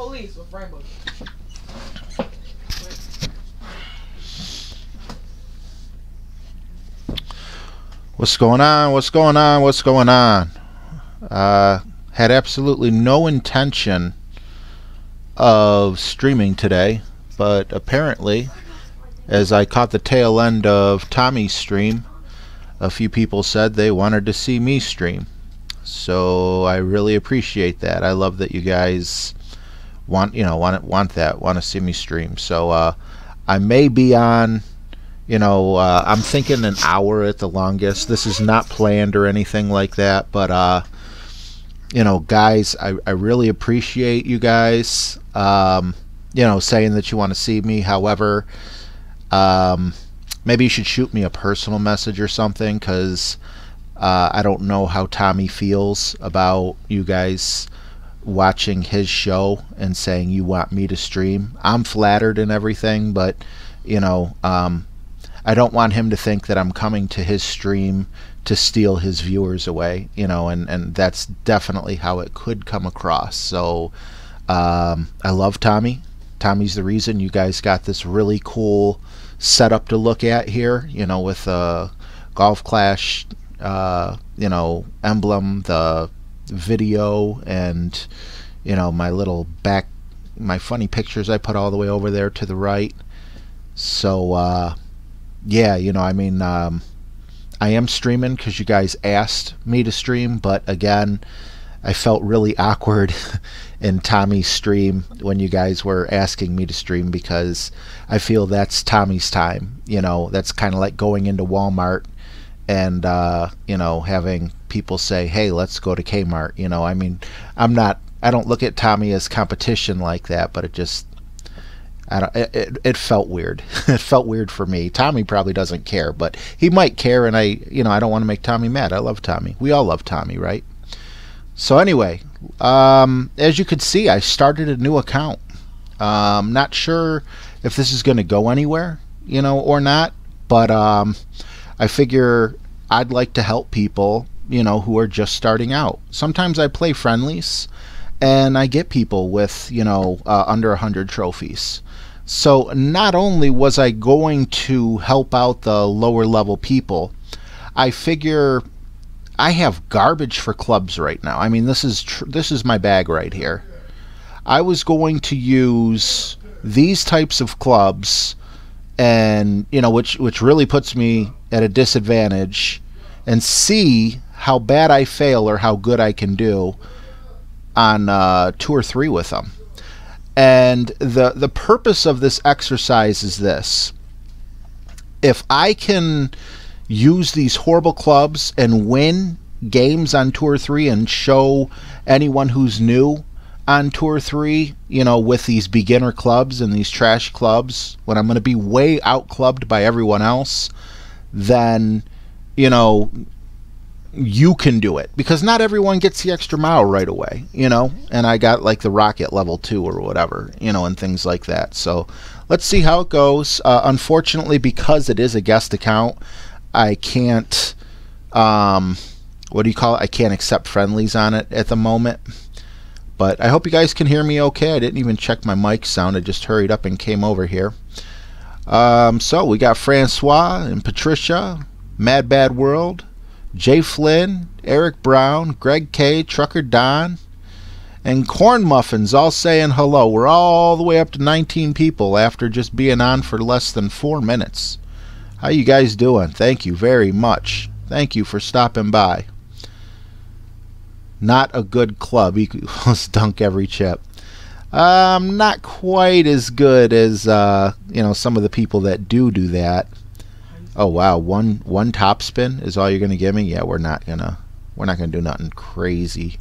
police with rainbows. What's going on? What's going on? What's going on? Had absolutely no intention of streaming today, but apparently, as I caught the tail end of Tommy's stream, a few people said they wanted to see me stream. So I really appreciate that. I love that you guys want to see me stream. So I may be on. I'm thinking an hour at the longest. This is not planned or anything like that, but guys, I really appreciate you guys saying that you want to see me. However, maybe you should shoot me a personal message or something, because I don't know how Tommy feels about you guys watching his show and saying you want me to stream. I'm flattered and everything, but I don't want him to think that I'm coming to his stream to steal his viewers away, and that's definitely how it could come across. So I love Tommy. Tommy's the reason you guys got this really cool setup to look at here, with a Golf Clash, emblem, the video, and my funny pictures I put all the way over there to the right. So yeah, I am streaming because you guys asked me to stream, but again, I felt really awkward in Tommy's stream when you guys were asking me to stream, because I feel that's Tommy's time. That's kind of like going into Walmart and having people say, hey, let's go to Kmart. I don't look at Tommy as competition like that, but it felt weird. It felt weird for me. Tommy probably doesn't care, but he might care, and I don't want to make Tommy mad. I love Tommy. We all love Tommy, right? So anyway, as you could see, I started a new account. Not sure if this is going to go anywhere, or not, but I figure I'd like to help people, who are just starting out. Sometimes I play friendlies, and I get people with, under 100 trophies. So not only was I going to help out the lower level people, I figure I have garbage for clubs right now. This is my bag right here. I was going to use these types of clubs, and which really puts me at a disadvantage, and see how bad I fail or how good I can do on 2 or 3 with them. And the purpose of this exercise is this: if I can use these horrible clubs and win games on 2 or 3 and show anyone who's new on 2 or 3, with these beginner clubs and these trash clubs, when I'm going to be way out clubbed by everyone else, then you can do it, because not everyone gets the extra mile right away, and I got like the rocket level 2 or whatever, and things like that. So let's see how it goes. Unfortunately, because it is a guest account, I can't I can't accept friendlies on it at the moment. But I hope you guys can hear me okay. I didn't even check my mic sound. I just hurried up and came over here. So we got Francois and Patricia, Mad Bad World, Jay Flynn, Eric Brown, Greg K, Trucker Don, and Corn Muffins all saying hello. We're all the way up to 19 people after just being on for less than 4 minutes. How you guys doing? Thank you very much. Thank you for stopping by. Not a good club equals dunk every chip. Not quite as good as some of the people that do that. Oh wow, one top spin is all you're gonna give me? Yeah, we're not gonna do nothing crazy.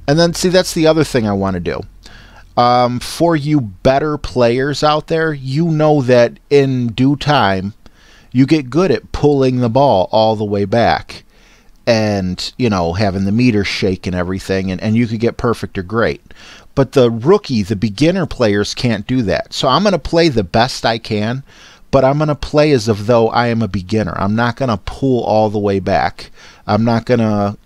And then see, that's the other thing I want to do. For you better players out there, that in due time you get good at pulling the ball all the way back, and having the meter shake and everything, and you could get perfect or great. But the beginner players can't do that. So I'm going to play the best I can, but I'm going to play as if though I am a beginner. I'm not going to pull all the way back. I'm not going to,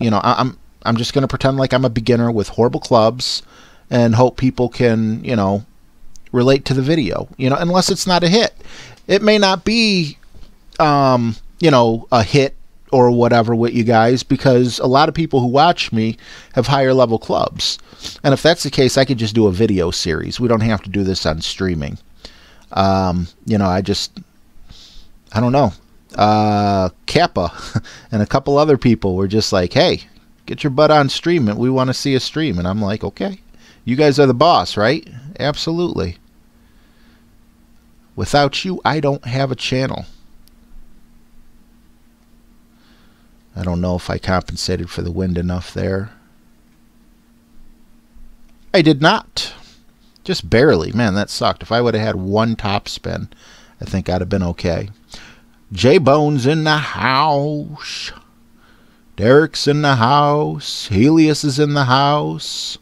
I'm I'm just going to pretend like I'm a beginner with horrible clubs and hope people can, you know, relate to the video, you know, unless it's not a hit. It may not be, you know, a hit or whatever with you guys, because a lot of people who watch me have higher level clubs. And if that's the case, I could just do a video series. We don't have to do this on streaming. You know, I don't know. Kappa and a couple other people were just like, hey, get your butt on stream, and we want to see a stream. And I'm like, okay, you guys are the boss, right? Absolutely. Without you, I don't have a channel. I don't know if I compensated for the wind enough there. I did not. Just barely. Man, that sucked. If I would have had one top spin, I think I'd have been okay. J-Bone's in the house. Derek's in the house. Helios is in the house.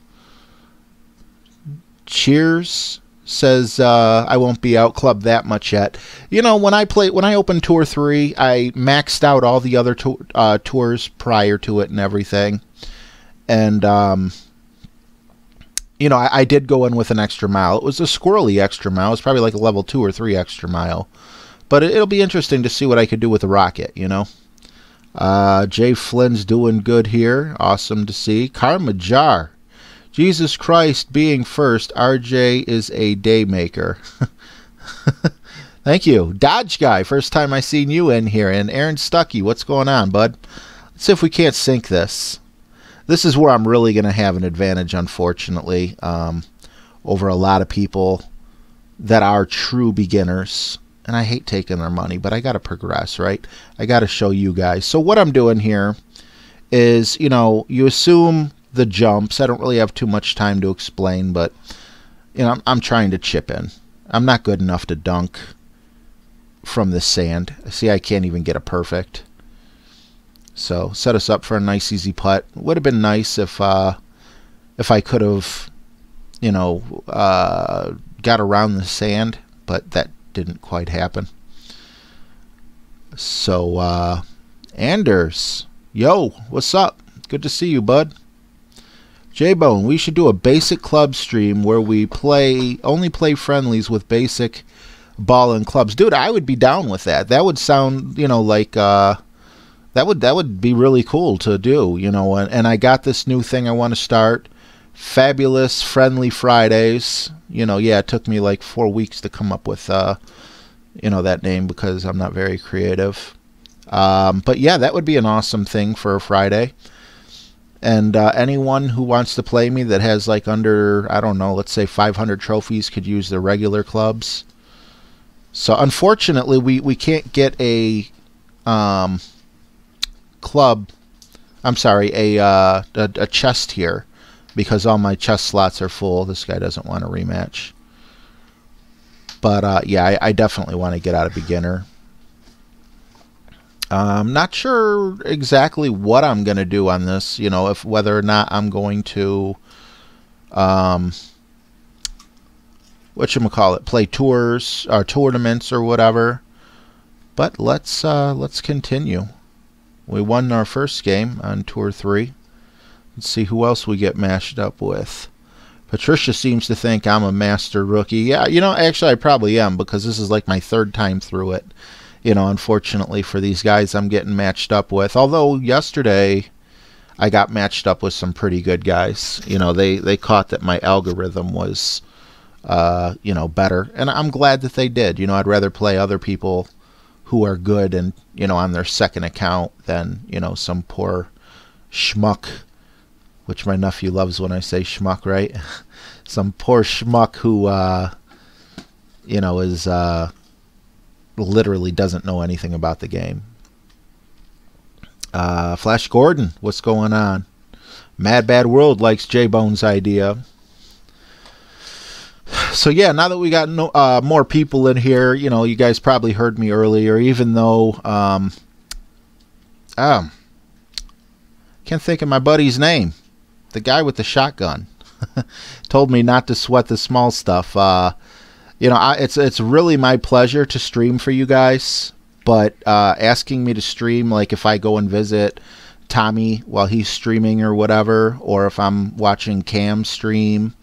Cheers says I won't be out club that much yet. You know, when I opened Tour 3, I maxed out all the other tours prior to it and everything. And you know, I did go in with an extra mile. It was a squirrely extra mile. It was probably like a level 2 or 3 extra mile. But it'll be interesting to see what I could do with the rocket, you know. Jay Flynn's doing good here. Awesome to see. Karma Jar. Jesus Christ being first, RJ is a day maker. Thank you. Dodge Guy, first time I seen you in here. And Aaron Stuckey, what's going on, bud? Let's see if we can't sync this. This is where I'm really going to have an advantage, unfortunately, over a lot of people that are true beginners. And I hate taking their money, but I got to progress, right? I got to show you guys. So what I'm doing here is, you know, you assume the jumps. I don't really have too much time to explain, but you know, I'm trying to chip in. I'm not good enough to dunk from the sand. See, I can't even get a perfect. So set us up for a nice easy putt. Would have been nice if I could have, you know, got around the sand, but that didn't quite happen. So Anders, yo, what's up? Good to see you, bud. J-Bone, we should do a basic club stream where we only play friendlies with basic ball and clubs. Dude, I would be down with that. That would sound, you know, like that would be really cool to do, you know. And I got this new thing I want to start. Fabulous Friendly Fridays. You know, yeah, it took me like 4 weeks to come up with you know, that name because I'm not very creative. But yeah, that would be an awesome thing for a Friday. And anyone who wants to play me that has like under, I don't know, let's say 500 trophies could use the regular clubs. So unfortunately, we can't get a club, I'm sorry, a chest here because all my chest slots are full. This guy doesn't want a rematch. But yeah, I definitely want to get out of beginner. I'm not sure exactly what I'm going to do on this, you know, whether or not I'm going to, whatchamacallit, play tours or tournaments or whatever. But let's continue. We won our first game on Tour 3. Let's see who else we get matched up with. Patricia seems to think I'm a master rookie. Yeah, you know, actually I probably am because this is like my third time through it. You know, unfortunately for these guys I'm getting matched up with. Although yesterday I got matched up with some pretty good guys. You know, they caught that my algorithm was, you know, better. And I'm glad that they did. You know, I'd rather play other people who are good and, you know, on their second account than, you know, some poor schmuck, which my nephew loves when I say schmuck, right? Some poor schmuck who, you know, is... literally doesn't know anything about the game. Flash Gordon, what's going on? Mad Bad World likes J-Bone's idea. So yeah, now that we got more people in here, you know, you guys probably heard me earlier, even though can't think of my buddy's name. The guy with the shotgun told me not to sweat the small stuff. You know, it's really my pleasure to stream for you guys, but asking me to stream, like if I go and visit Tommy while he's streaming or whatever, or if I'm watching Cam stream,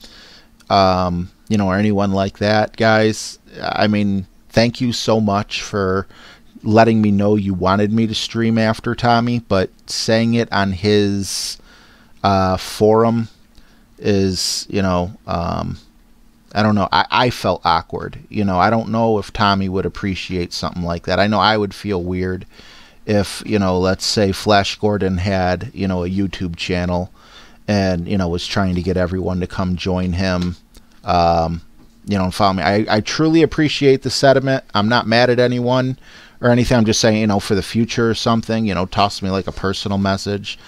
you know, or anyone like that, guys, I mean, thank you so much for letting me know you wanted me to stream after Tommy, but saying it on his forum is, you know, I don't know. I felt awkward. You know, I don't know if Tommy would appreciate something like that. I know I would feel weird if, you know, let's say Flash Gordon had, you know, a YouTube channel and, you know, was trying to get everyone to come join him, you know, and follow me. I truly appreciate the sentiment. I'm not mad at anyone or anything. I'm just saying, you know, for the future or something, you know, toss me like a personal message,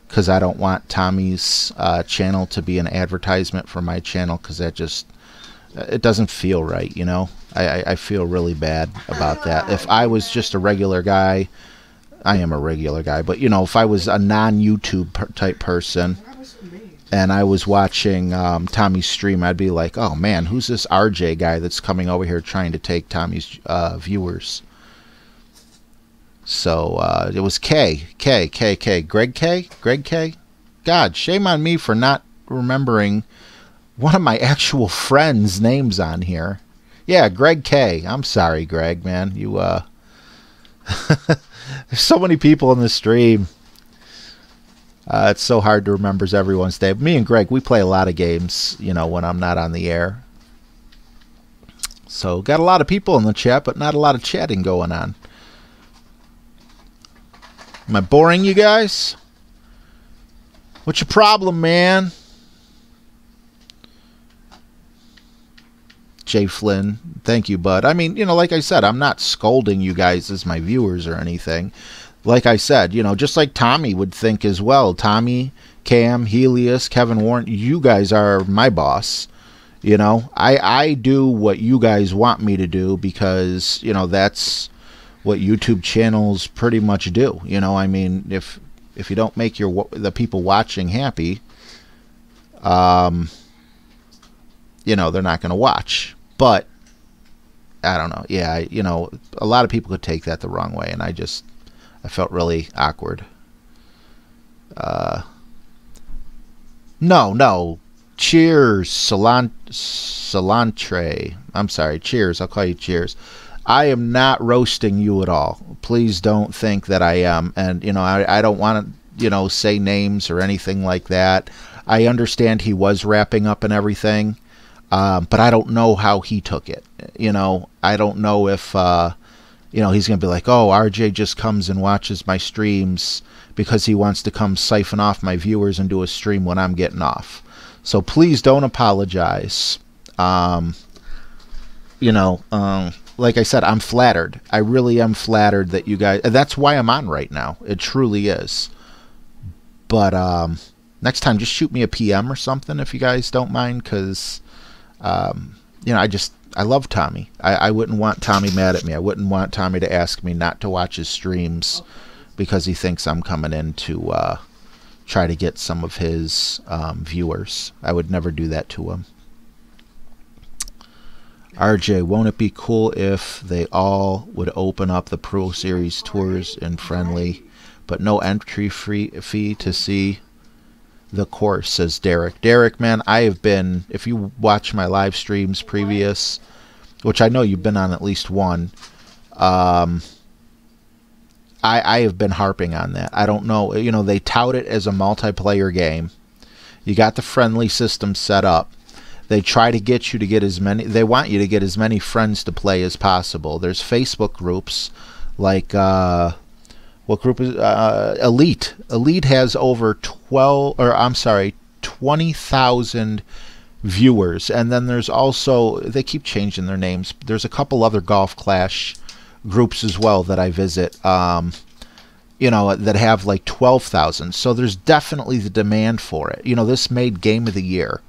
because I don't want Tommy's channel to be an advertisement for my channel, because that just, it doesn't feel right, you know. I feel really bad about that. If I was just a regular guy, I am a regular guy, but, you know, if I was a non-YouTube type person and I was watching Tommy's stream, I'd be like, oh man, who's this RJ guy that's coming over here trying to take Tommy's viewers? So it was Greg K. God, shame on me for not remembering one of my actual friends' names on here. Yeah, Greg K. I'm sorry, Greg, man. You there's so many people in the stream. It's so hard to remember everyone's name. Me and Greg, we play a lot of games, you know, when I'm not on the air. So got a lot of people in the chat, but not a lot of chatting going on. Am I boring you guys? What's your problem, man? Jay Flynn, thank you, bud. I mean, you know, like I said, I'm not scolding you guys as my viewers or anything. Like I said, you know, just like Tommy would think as well. Tommy, Cam, Helios, Kevin Warren, you guys are my boss. You know, I do what you guys want me to do, because, you know, that's what YouTube channels pretty much do. You know, I mean, if you don't make the people watching happy, you know, they're not going to watch. But I don't know. Yeah, you know, a lot of people could take that the wrong way, and I felt really awkward. No. Cheers, Salantre. I'm sorry. Cheers. I'll call you Cheers. I am not roasting you at all. Please don't think that I am. And, you know, I don't want to, you know, say names or anything like that. I understand he was wrapping up and everything, but I don't know how he took it. You know, I don't know if, you know, he's going to be like, oh, RJ just comes and watches my streams because he wants to come siphon off my viewers and do a stream when I'm getting off. So please don't apologize. You know, like I said, I'm flattered. I really am flattered that you guys, that's why I'm on right now. It truly is. But next time, just shoot me a PM or something if you guys don't mind, because, you know, I love Tommy. I wouldn't want Tommy mad at me. I wouldn't want Tommy to ask me not to watch his streams because he thinks I'm coming in to try to get some of his viewers. I would never do that to him. RJ, won't it be cool if they all would open up the Pro Series tours in friendly, but no entry fee to see the course, says Derek. Derek, man, I have been, if you watch my live streams previous, which I know you've been on at least one, I have been harping on that. I don't know, you know, they tout it as a multiplayer game. You got the friendly system set up. They try to get you to get as many, they want you to get as many friends to play as possible. There's Facebook groups like, what group is, Elite. Elite has over 20,000 viewers. And then there's also, they keep changing their names. There's a couple other Golf Clash groups as well that I visit, you know, that have like 12,000. So there's definitely the demand for it. You know, this made Game of the Year.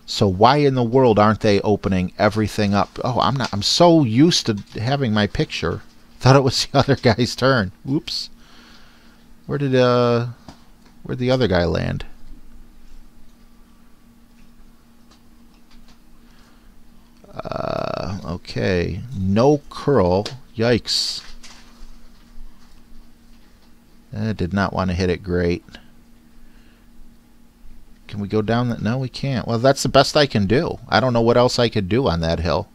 So why in the world aren't they opening everything up? Oh, I'm so used to having my picture. Thought it was the other guy's turn. Oops. Where'd the other guy land? Okay. No curl. Yikes. Did not want to hit it great. Can we go down that? No, we can't. Well, that's the best I can do. I don't know what else I could do on that hill.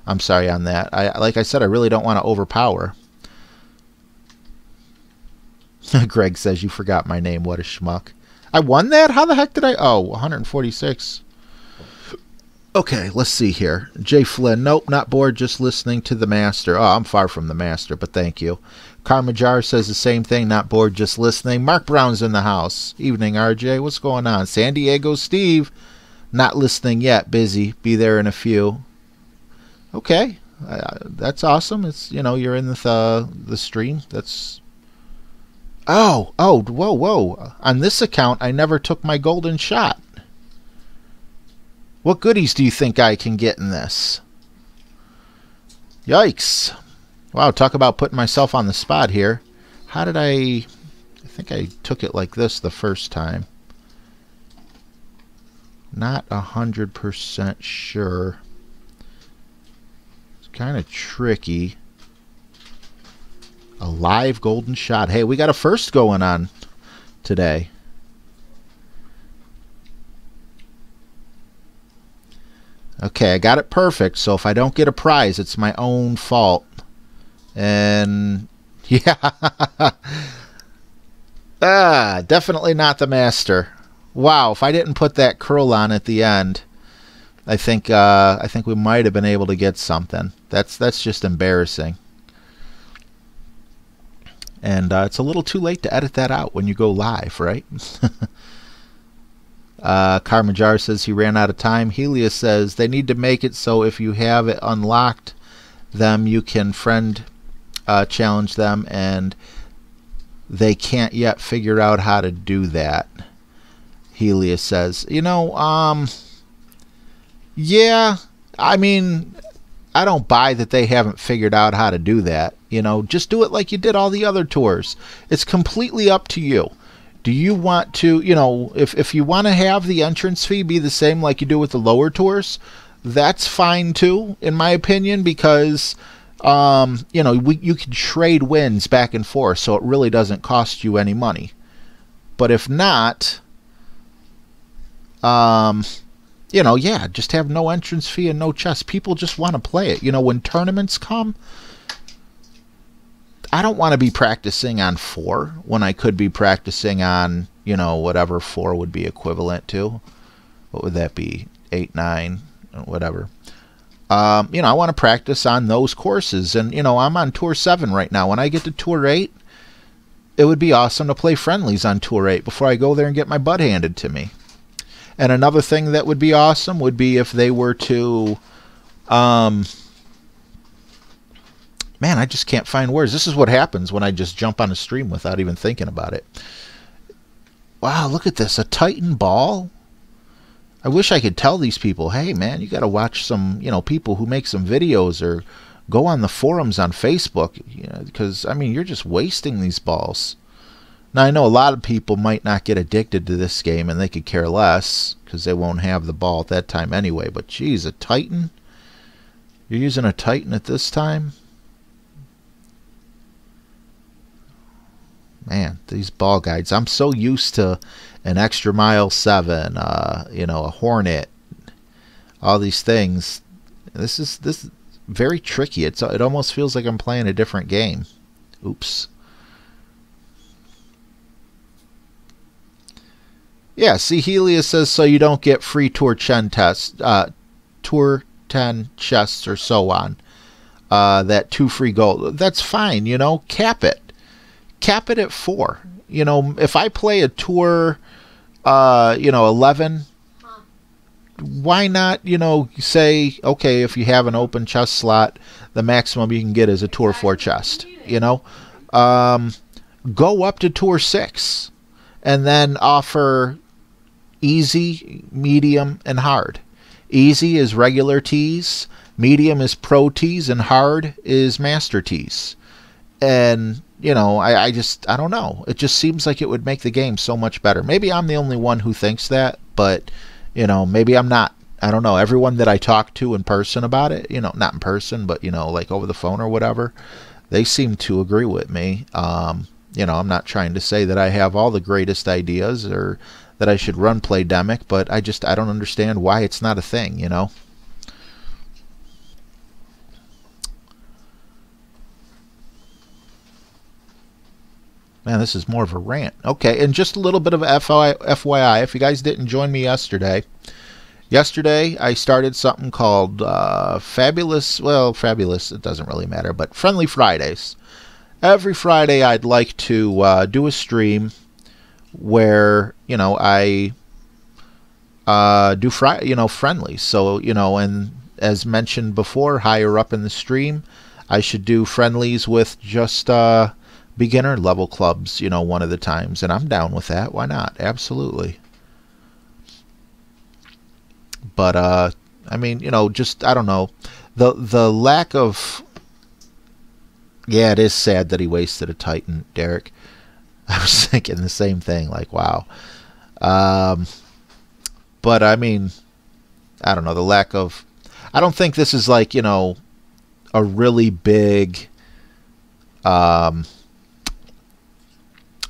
I'm sorry, on that. Like I said, I really don't want to overpower. Greg says, you forgot my name. What a schmuck. I won that? How the heck did I? Oh, 146. Okay, let's see here. Jay Flynn. Nope, not bored, just listening to the master. Oh, I'm far from the master, but thank you. Karmajar says the same thing. Not bored, just listening. Mark Brown's in the house. Evening, RJ. What's going on? San Diego Steve. Not listening yet. Busy. Be there in a few. Okay. That's awesome. It's, you know, you're in the stream. That's... Oh, whoa. On this account, I never took my golden shot. What goodies do you think I can get in this? Yikes. Wow, talk about putting myself on the spot here. How did I think I took it like this the first time. Not 100% sure. It's kind of tricky. A live golden shot. Hey, we got a first going on today. Okay, I got it perfect, so if I don't get a prize, it's my own fault. And yeah. Definitely not the master. Wow, if I didn't put that curl on at the end, I think we might have been able to get something. That's just embarrassing. And it's a little too late to edit that out when you go live, right? Karmajar says he ran out of time. Helios says they need to make it so if you have it unlocked, them you can friend challenge them, and they can't yet figure out how to do that. Helios says, you know, yeah, I mean, I don't buy that they haven't figured out how to do that. You know, just do it like you did all the other tours. It's completely up to you. Do you want to, you know, if you want to have the entrance fee be the same like you do with the lower tours, that's fine too, in my opinion, because, you know, you can trade wins back and forth, so it really doesn't cost you any money. But if not, you know, yeah, just have no entrance fee and no chest. People just want to play it. You know, when tournaments come, I don't want to be practicing on 4 when I could be practicing on, you know, whatever 4 would be equivalent to. What would that be? 8, 9, whatever. You know, I want to practice on those courses. And, you know, I'm on Tour 7 right now. When I get to Tour 8, it would be awesome to play friendlies on Tour 8 before I go there and get my butt handed to me. And another thing that would be awesome would be if they were to... Man, I just can't find words. This is what happens when I just jump on a stream without even thinking about it. Wow, look at this. A Titan ball? I wish I could tell these people, hey, man, you got to watch some, you know, people who make some videos or go on the forums on Facebook. You know, because, I mean, you're just wasting these balls. Now, I know a lot of people might not get addicted to this game and they could care less because they won't have the ball at that time anyway. But, geez, a Titan? You're using a Titan at this time? Man, these ball guides. I'm so used to an Extra Mile 7, you know, a Hornet, all these things. This is very tricky. It almost feels like I'm playing a different game. Oops. Yeah, see, Helios says so you don't get free Tour 10 tests, Tour 10 chests or so on. That 2 free gold. That's fine, you know, cap it. Cap it at 4. You know, if I play a Tour, you know, 11, why not, you know, say, okay, if you have an open chest slot, the maximum you can get is a Tour 4 chest, you know. Go up to Tour 6 and then offer easy, medium, and hard. Easy is regular tees, medium is pro tees, and hard is master tees. And, you know, I don't know. It just seems like it would make the game so much better. Maybe I'm the only one who thinks that, but, you know, maybe I'm not. I don't know. Everyone that I talk to in person about it, you know, not in person, but, you know, like over the phone or whatever, they seem to agree with me. You know, I'm not trying to say that I have all the greatest ideas or that I should run Playdemic, but I don't understand why it's not a thing, you know. Man, this is more of a rant. Okay, and just a little bit of FYI, if you guys didn't join me yesterday, I started something called Fabulous, well, Fabulous, it doesn't really matter, but Friendly Fridays. Every Friday I'd like to do a stream where, you know, I do friendlies. So, you know, and as mentioned before, higher up in the stream, I should do friendlies with just beginner level clubs, you know, one of the times, and I'm down with that. Why not? Absolutely. But I mean, you know, just I don't know, the lack of, yeah, it is sad that he wasted a Titan, Derek. I was thinking the same thing, like, wow. But I mean, I don't know, the lack of, I don't think this is like, you know, a really big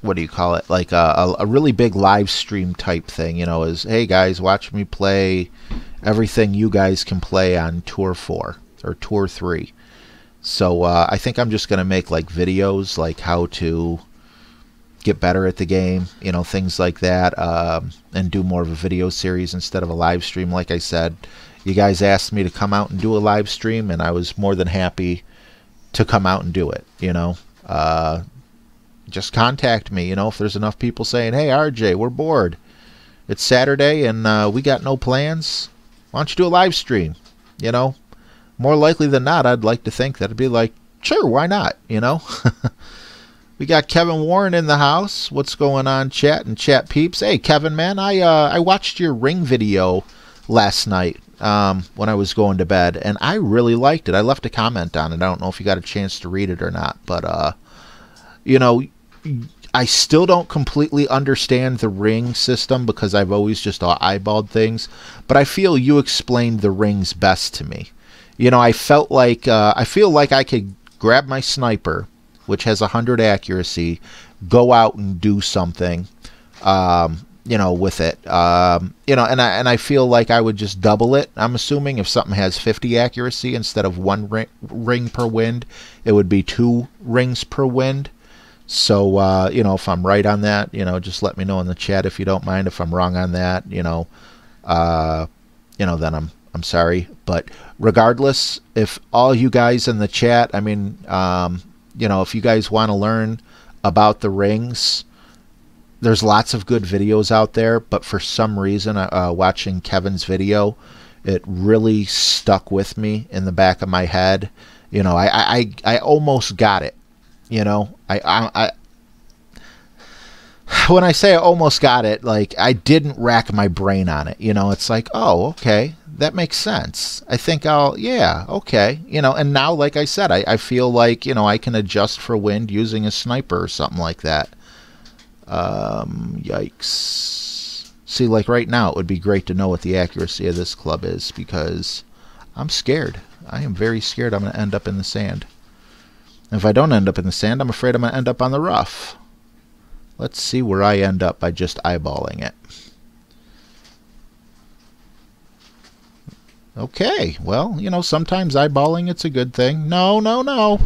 what do you call it, like a really big live stream type thing, you know, is, hey guys, watch me play everything you guys can play on Tour 4 or Tour 3. So I think I'm just going to make like videos like how to get better at the game, you know, things like that, and do more of a video series instead of a live stream. Like I said, you guys asked me to come out and do a live stream, and I was more than happy to come out and do it, you know. Just contact me, you know, if there's enough people saying, hey, RJ, we're bored. It's Saturday and we got no plans. Why don't you do a live stream? You know, more likely than not, I'd like to think that it'd be like, sure, why not? You know, we got Kevin Warren in the house. What's going on, chat and chat peeps? Hey, Kevin, man, I watched your ring video last night when I was going to bed, and I really liked it. I left a comment on it. I don't know if you got a chance to read it or not, but you know, I still don't completely understand the ring system because I've always just eyeballed things, but I feel you explained the rings best to me. You know, I felt like I feel like I could grab my sniper, which has 100 accuracy, go out and do something, you know, with it. You know, and I feel like I would just double it. I'm assuming if something has 50 accuracy instead of one ring per wind, it would be 2 rings per wind. So, you know, if I'm right on that, you know, just let me know in the chat if you don't mind. If I'm wrong on that, you know, then I'm sorry. But regardless, if all you guys in the chat, I mean, you know, if you guys want to learn about the rings, there's lots of good videos out there. But for some reason, watching Kevin's video, it really stuck with me in the back of my head. You know, I almost got it. You know, when I say I almost got it, like I didn't rack my brain on it. You know, it's like, oh, okay, that makes sense. I think yeah, okay. You know, and now, like I said, I feel like, you know, I can adjust for wind using a sniper or something like that. Yikes. See, like right now, it would be great to know what the accuracy of this club is because I'm scared. I am very scared I'm going to end up in the sand. If I don't end up in the sand, I'm afraid I'm going to end up on the rough. Let's see where I end up by just eyeballing it. Okay, well, you know, sometimes eyeballing, it's a good thing. No.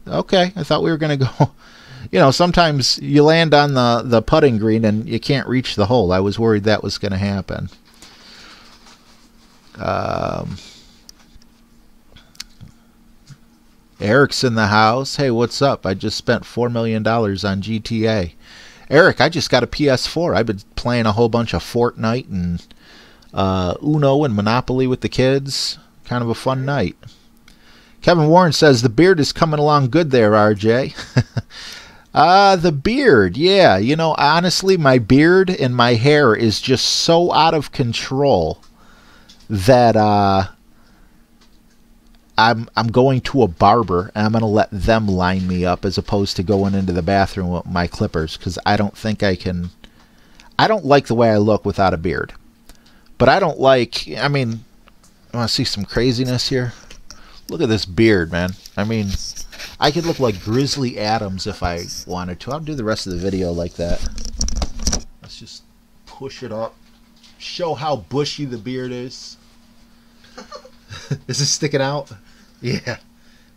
Okay, I thought we were going to go... You know, sometimes you land on the putting green and you can't reach the hole. I was worried that was going to happen. Eric's in the house. Hey, what's up? I just spent $4 million on GTA. Eric, I just got a PS4. I've been playing a whole bunch of Fortnite and Uno and Monopoly with the kids. Kind of a fun night. Kevin Warren says, the beard is coming along good there, RJ. The beard, yeah. You know, honestly, my beard and my hair is just so out of control that I'm going to a barber and I'm going to let them line me up as opposed to going into the bathroom with my clippers because I don't think I can. I don't like the way I look without a beard. But I don't like, I mean, I want to see some craziness here. Look at this beard, man. I mean, I could look like Grizzly Adams if I wanted to. I'll do the rest of the video like that. Let's just push it up. Show how bushy the beard is. Is it sticking out? Yeah.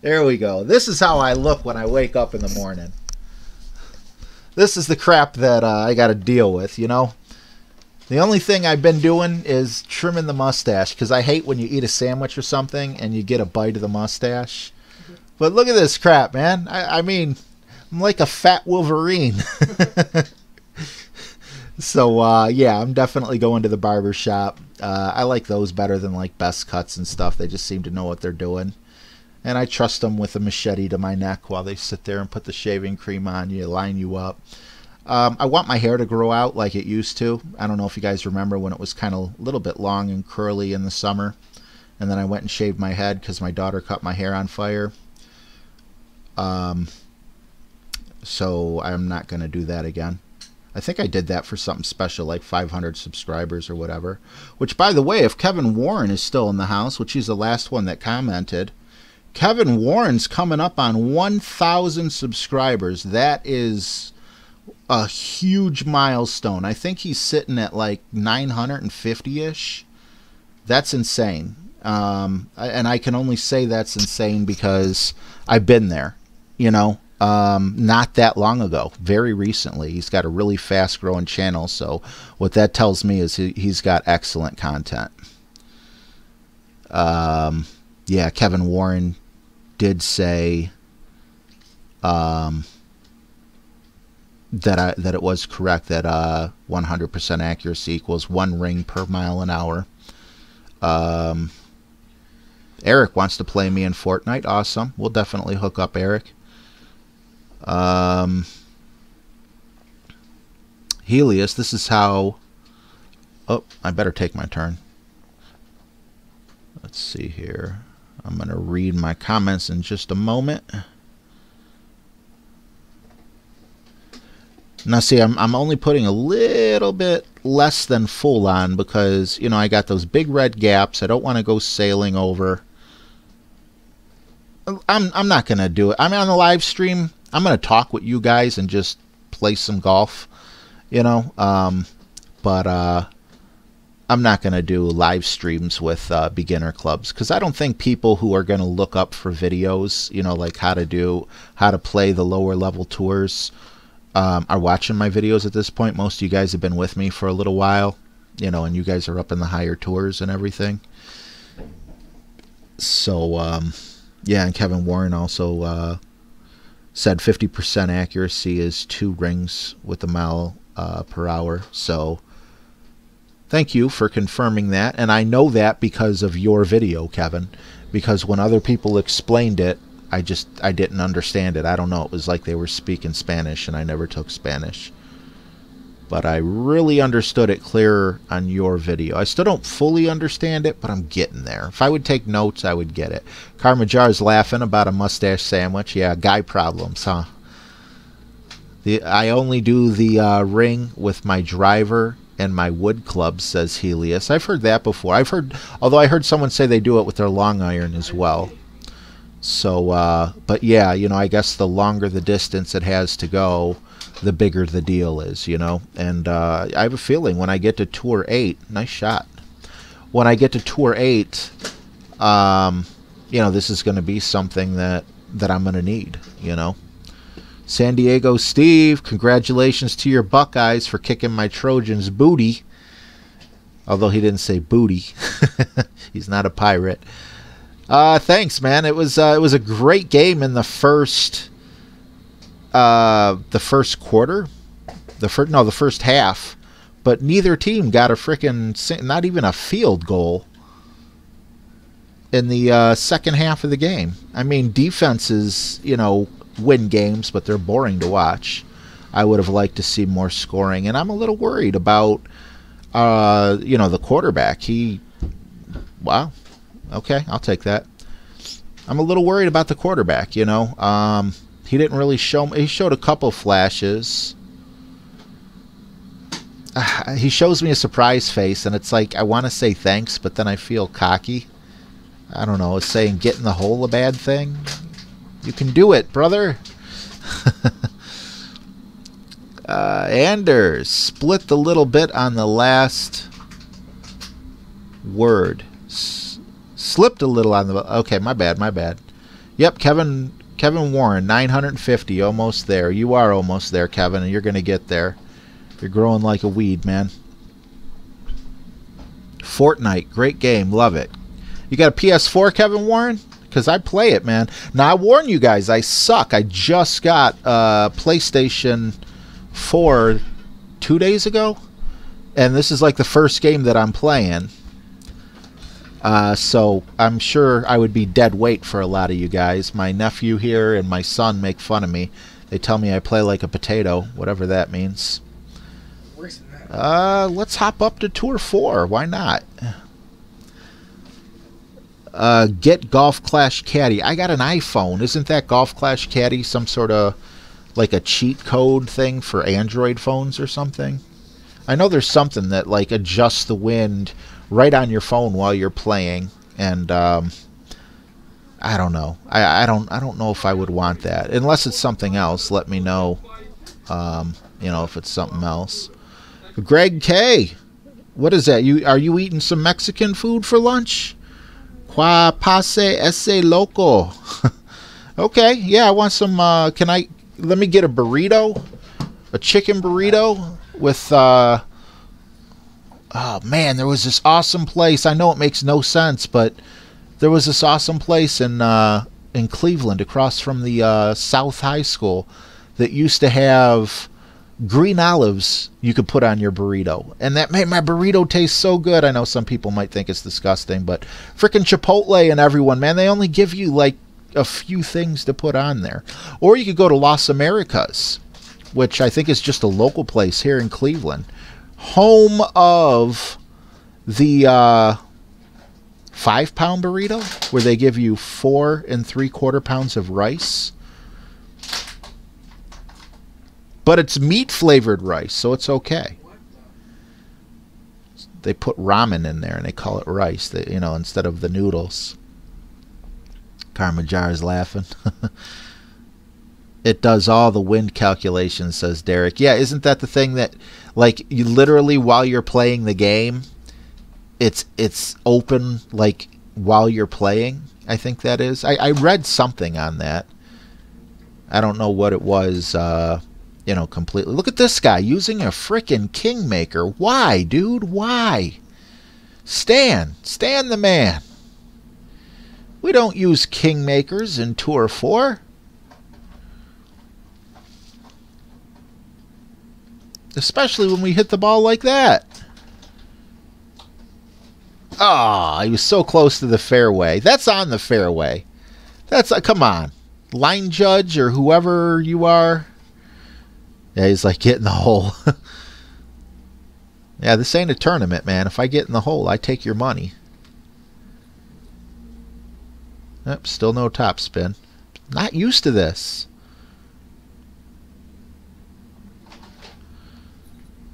There we go. This is how I look when I wake up in the morning. This is the crap that I got to deal with, you know. The only thing I've been doing is trimming the mustache, because I hate when you eat a sandwich or something and you get a bite of the mustache. But look at this crap, man. I mean, I'm like a fat Wolverine. So, yeah, I'm definitely going to the barber shop. I like those better than, like, Best Cuts and stuff. They just seem to know what they're doing. And I trust them with a machete to my neck while they sit there and put the shaving cream on you, line you up. I want my hair to grow out like it used to. I don't know if you guys remember when it was kind of a little bit long and curly in the summer. And then I went and shaved my head because my daughter cut my hair on fire. So I'm not going to do that again. I think I did that for something special, like 500 subscribers or whatever. Which, by the way, if Kevin Warren is still in the house, which he's the last one that commented, Kevin Warren's coming up on 1,000 subscribers. That is a huge milestone. I think he's sitting at like 950-ish. That's insane. And I can only say that's insane because I've been there, you know. Not that long ago, very recently. He's got a really fast growing channel, so what that tells me is he's got excellent content. Yeah, Kevin Warren did say that it was correct that 100% accuracy equals 1 ring per mile an hour. Eric wants to play me in Fortnite. Awesome. We'll definitely hook up Eric. Helios, this is how... Oh, I better take my turn. Let's see here. I'm going to read my comments in just a moment. Now, see, I'm only putting a little bit less than full on because, you know, I got those big red gaps. I don't want to go sailing over. I'm not going to do it. I mean, on the live stream, I'm going to talk with you guys and just play some golf, you know. But I'm not going to do live streams with beginner clubs because I don't think people who are going to look up for videos, you know, like how to play the lower level tours are watching my videos at this point. Most of you guys have been with me for a little while, you know, and you guys are up in the higher tours and everything. So, yeah, and Kevin Warren also said 50% accuracy is 2 rings with a mile per hour. So thank you for confirming that. And I know that because of your video, Kevin, because when other people explained it, I didn't understand it. I don't know. It was like they were speaking Spanish and I never took Spanish. But I really understood it clearer on your video. I still don't fully understand it, but I'm getting there. If I would take notes, I would get it. Karmajar's laughing about a mustache sandwich. Yeah, guy problems, huh? I only do the ring with my driver and my wood club, says Helios. I've heard that before. Although I heard someone say they do it with their long iron as well. So, but yeah, you know, I guess the longer the distance it has to go, the bigger the deal is, you know. And I have a feeling when I get to Tour 8, nice shot. When I get to Tour 8, you know, this is going to be something that I'm going to need, you know. San Diego Steve, congratulations to your Buckeyes for kicking my Trojans' booty. Although he didn't say booty. He's not a pirate. Thanks, man. It was a great game in the first quarter, the first half, but neither team got a freaking, not even a field goal in the second half of the game. I mean, defenses, you know, win games, but they're boring to watch. I would have liked to see more scoring, and I'm a little worried about, you know, the quarterback. Wow. Okay, I'll take that. I'm a little worried about the quarterback, you know. He didn't really show... He showed a couple flashes. He shows me a surprise face, and it's like, I want to say thanks, but then I feel cocky. I don't know. Is saying get in the hole a bad thing? You can do it, brother. Anders, split the little bit on the last word. Slipped a little on the... Okay, my bad, my bad. Yep, Kevin Warren, 950, almost there. You are almost there, Kevin, and you're going to get there. You're growing like a weed, man. Fortnite, great game, love it. You got a PS4, Kevin Warren? Because I play it, man. Now, I warn you guys, I suck. I just got PlayStation 4 2 days ago, and this is like the first game that I'm playing. So I'm sure I would be dead weight for a lot of you guys. My nephew here and my son make fun of me. They tell me I play like a potato, whatever that means. Worse than that. Let's hop up to Tour 4. Why not? Get Golf Clash Caddy. I got an iPhone. Isn't that Golf Clash Caddy some sort of like a cheat code thing for Android phones or something? I know there's something that like adjusts the wind right on your phone while you're playing, and I don't know. I don't know if I would want that. Unless it's something else, let me know. You know, if it's something else. Greg K, what is that? Are you eating some Mexican food for lunch? Qua pase ese loco? Okay, yeah, I want some. Let me get a burrito, a chicken burrito with. Oh man, there was this awesome place. I know it makes no sense, but there was this awesome place in Cleveland, across from the South High School, that used to have green olives you could put on your burrito, and that made my burrito taste so good. I know some people might think it's disgusting, but frickin' Chipotle and everyone, man, they only give you like a few things to put on there. Or you could go to Las Americas, which I think is just a local place here in Cleveland, home of the 5-pound burrito, where they give you 4 3/4 pounds of rice. But it's meat-flavored rice, so it's okay. They put ramen in there, and they call it rice, you know, instead of the noodles. Karmajar is laughing. It does all the wind calculations, says Derek. Yeah, isn't that the thing that, like, you literally, while you're playing the game, it's open, like, while you're playing? I think that is. I read something on that. I don't know what it was, you know, completely. Look at this guy using a frickin' Kingmaker. Why, dude? Why? Stan the man. We don't use Kingmakers in Tour 4. Especially when we hit the ball like that. Oh, he was so close to the fairway. That's on the fairway. That's come on. Line judge or whoever you are. Yeah, he's like, get in the hole. Yeah, this ain't a tournament, man. If I get in the hole, I take your money. Yep, still no topspin. Not used to this.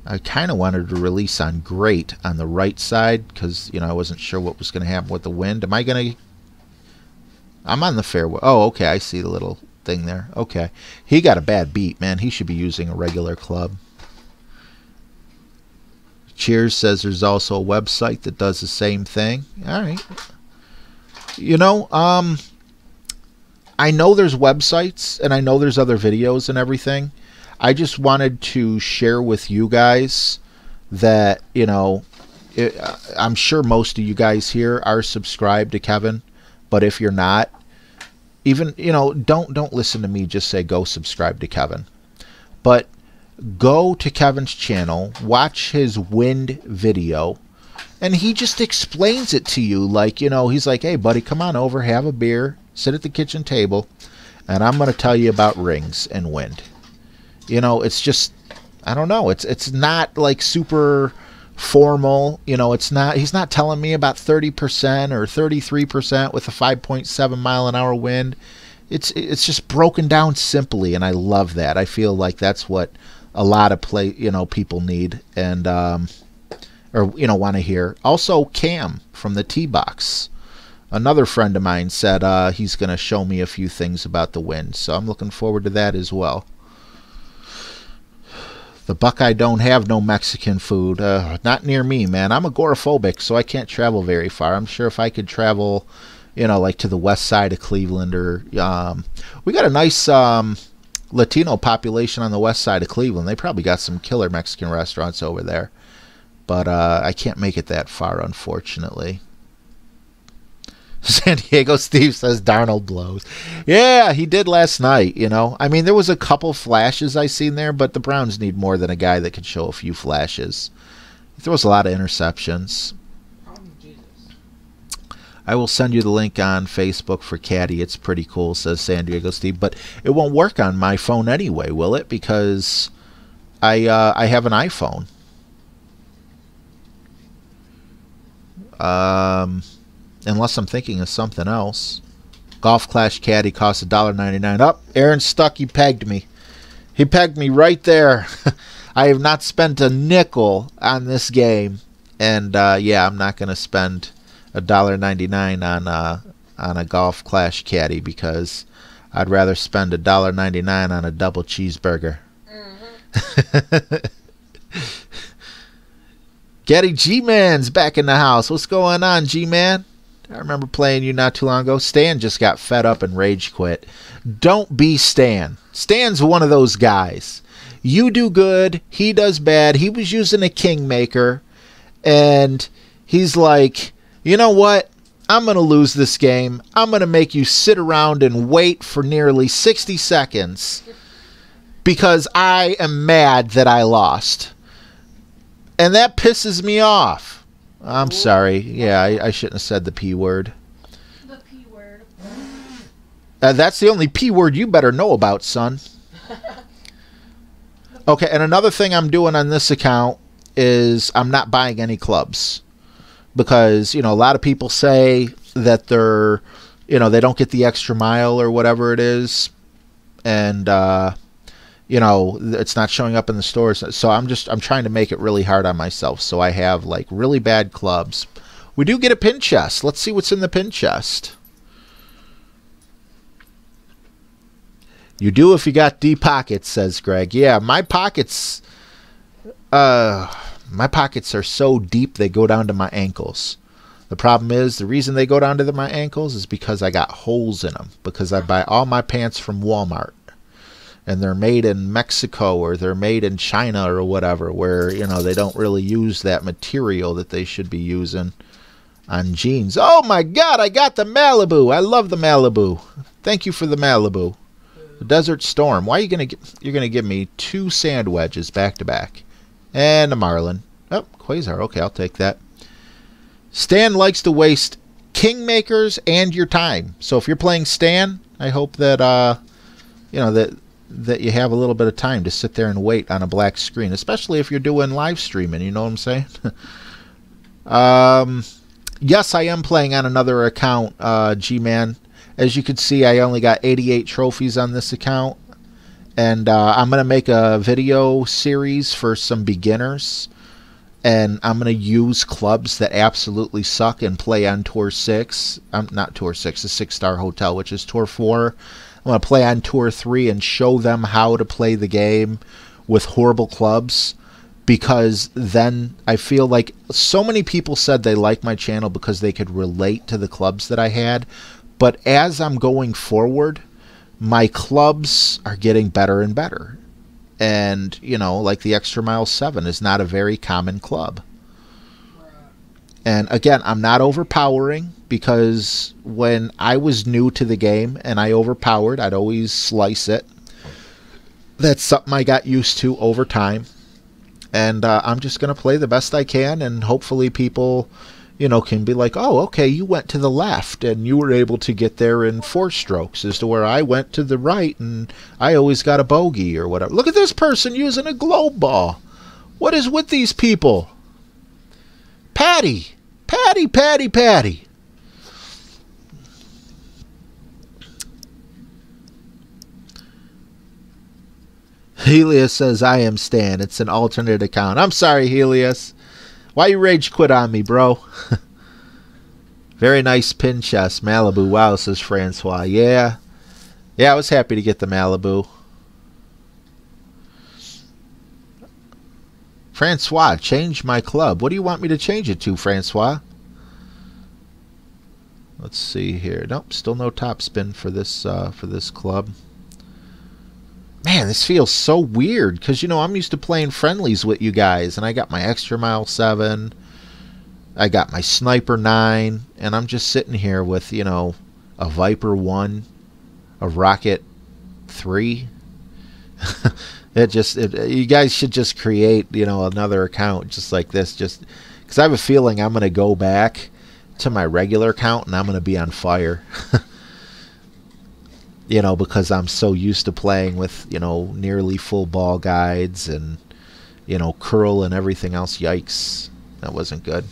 I kind of wanted to release on great on the right side because, you know, I wasn't sure what was going to happen with the wind. Am I going to... I'm on the fairway. Oh, okay, I see the little thing there. Okay. He got a bad beat, man. He should be using a regular club. Cheers says there's also a website that does the same thing. All right. You know, I know there's websites and I know there's other videos and everything. I just wanted to share with you guys that, you know, I'm sure most of you guys here are subscribed to Kevin, but if you're not, even, you know, don't listen to me just say go subscribe to Kevin. But go to Kevin's channel, watch his wind video, and he just explains it to you. Like, you know, he's like, hey, buddy, come on over, have a beer, sit at the kitchen table, and I'm going to tell you about rings and wind. You know, it's just, I don't know. It's not like super formal. You know, it's not, he's not telling me about 30% or 33% with a 5.7 mile an hour wind. It's just broken down simply, and I love that. I feel like that's what a lot of people need and or, you know, want to hear. Also, Cam from the T-Box. another friend of mine said he's going to show me a few things about the wind, so I'm looking forward to that as well. The Buckeye don't have no Mexican food. Not near me, man. I'm agoraphobic, so I can't travel very far. I'm sure if I could travel, you know, like to the west side of Cleveland, or we got a nice Latino population on the west side of Cleveland. They probably got some killer Mexican restaurants over there. But I can't make it that far, unfortunately. San Diego Steve says Darnold blows. Yeah, he did last night, you know. I mean, there was a couple flashes I seen there, but the Browns need more than a guy that can show a few flashes. He throws a lot of interceptions. Oh, Jesus. I will send you the link on Facebook for Caddy. It's pretty cool, says San Diego Steve. But it won't work on my phone anyway, will it? Because I have an iPhone. Unless I'm thinking of something else. Golf Clash Caddy costs $1.99. Oh, Aaron Stuckey pegged me. He pegged me right there. I have not spent a nickel on this game. And, yeah, I'm not going to spend $1.99 on a Golf Clash Caddy, because I'd rather spend $1.99 on a double cheeseburger. Getty G-Man's back in the house. What's going on, G-Man? I remember playing you not too long ago. Stan just got fed up and rage quit. Don't be Stan. Stan's one of those guys. You do good, he does bad. He was using a Kingmaker, and he's like, you know what? I'm going to lose this game. I'm going to make you sit around and wait for nearly 60 seconds because I am mad that I lost. And that pisses me off. I'm sorry. Yeah, I shouldn't have said the P word. The P word. That's the only P word you better know about, son. Okay, and another thing I'm doing on this account is I'm not buying any clubs. Because, you know, a lot of people say that they're, you know, they don't get the extra mile or whatever it is. And, you know, it's not showing up in the stores. So I'm trying to make it really hard on myself. So I have like really bad clubs. We do get a pin chest. Let's see what's in the pin chest. You do if you got deep pockets, says Greg. Yeah, my pockets are so deep they go down to my ankles. The problem is, the reason they go down to my ankles is because I got holes in them. Because I buy all my pants from Walmart. And they're made in Mexico, or they're made in China or whatever, where, you know, they don't really use that material that they should be using on jeans. Oh my God, I got the Malibu. I love the Malibu. Thank you for the Malibu. The Desert Storm. Why are you you're gonna give me 2 sand wedges back to back, and a Marlin. Oh, Quasar. Okay, I'll take that. Stan likes to waste Kingmakers and your time. So if you're playing Stan, I hope that you know that you have a little bit of time to sit there and wait on a black screen, especially if you're doing live streaming, you know what I'm saying? Yes, I am playing on another account, G-Man. As you can see, I only got 88 trophies on this account, and I'm going to make a video series for some beginners, and I'm going to use clubs that absolutely suck and play on Tour 6. Not Tour 6, the 6-star hotel, which is Tour 4. I'm going to play on Tour 3 and show them how to play the game with horrible clubs, because then I feel like so many people said they liked my channel because they could relate to the clubs that I had. But as I'm going forward, my clubs are getting better and better. And, you know, like the Extra Mile 7 is not a very common club. And again, I'm not overpowering, because when I was new to the game and I overpowered, I'd always slice it. That's something I got used to over time. And I'm just going to play the best I can, and hopefully people, you know, can be like, oh, okay, you went to the left and you were able to get there in 4 strokes, as to where I went to the right and I always got a bogey or whatever. Look at this person using a globe ball. What is with these people? Patty. Patty, Patty, Patty. Helios says, I am Stan. It's an alternate account. I'm sorry, Helios. Why you rage quit on me, bro? Very nice pin chest. Malibu. Wow, says Francois. Yeah. Yeah, I was happy to get the Malibu. Francois, change my club. What do you want me to change it to, Francois? Let's see here. Nope, still no top spin for this club. Man, this feels so weird because, you know, I'm used to playing friendlies with you guys, and I got my Extra Mile 7, I got my Sniper 9, and I'm just sitting here with, you know, a Viper 1, a Rocket 3. You guys should just create, you know, another account just like this, just because I have a feeling I'm going to go back to my regular account and I'm going to be on fire. You know, because I'm so used to playing with, you know, nearly full ball guides and, you know, curl and everything else. Yikes. That wasn't good.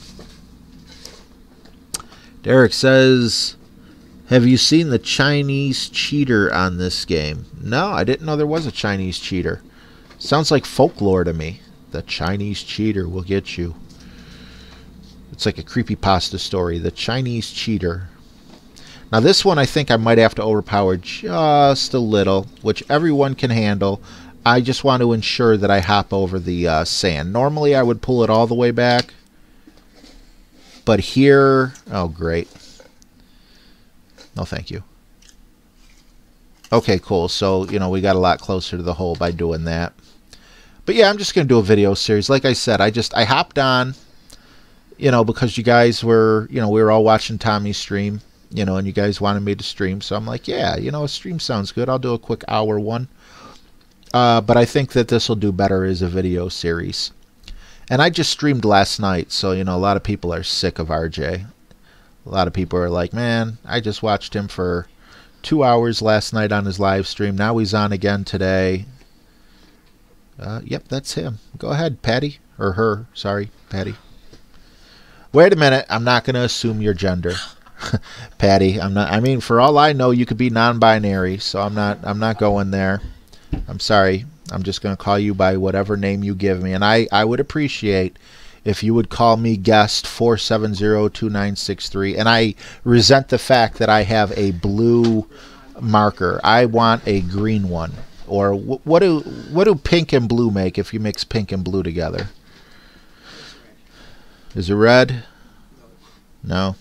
Derek says, have you seen the Chinese cheater on this game? No, I didn't know there was a Chinese cheater. Sounds like folklore to me. The Chinese cheater will get you. It's like a creepypasta story. The Chinese cheater. Now this one I think I might have to overpower just a little, which everyone can handle. I just want to ensure that I hop over the sand. Normally I would pull it all the way back. But here... Oh, great. No, thank you. Okay, cool. So, you know, we got a lot closer to the hole by doing that. But yeah, I'm just going to do a video series. Like I said, I hopped on, you know, because you guys were, you know, we were all watching Tommy's stream. You know, and you guys wanted me to stream, so I'm like, yeah, you know, a stream sounds good. I'll do a quick hour one. But I think that this will do better as a video series. And I just streamed last night, so, you know, a lot of people are sick of RJ. A lot of people are like, man, I just watched him for 2 hours last night on his live stream. Now he's on again today. Yep, that's him. Go ahead, Patty. Or her, sorry, Patty. Wait a minute, I'm not going to assume your gender. Patty, I'm not. I mean, for all I know, you could be non-binary, so I'm not going there. I'm sorry. I'm just going to call you by whatever name you give me, and I would appreciate if you would call me guest 470-2963. And I resent the fact that I have a blue marker. I want a green one. Or what do pink and blue make if you mix pink and blue together? Is it red? No.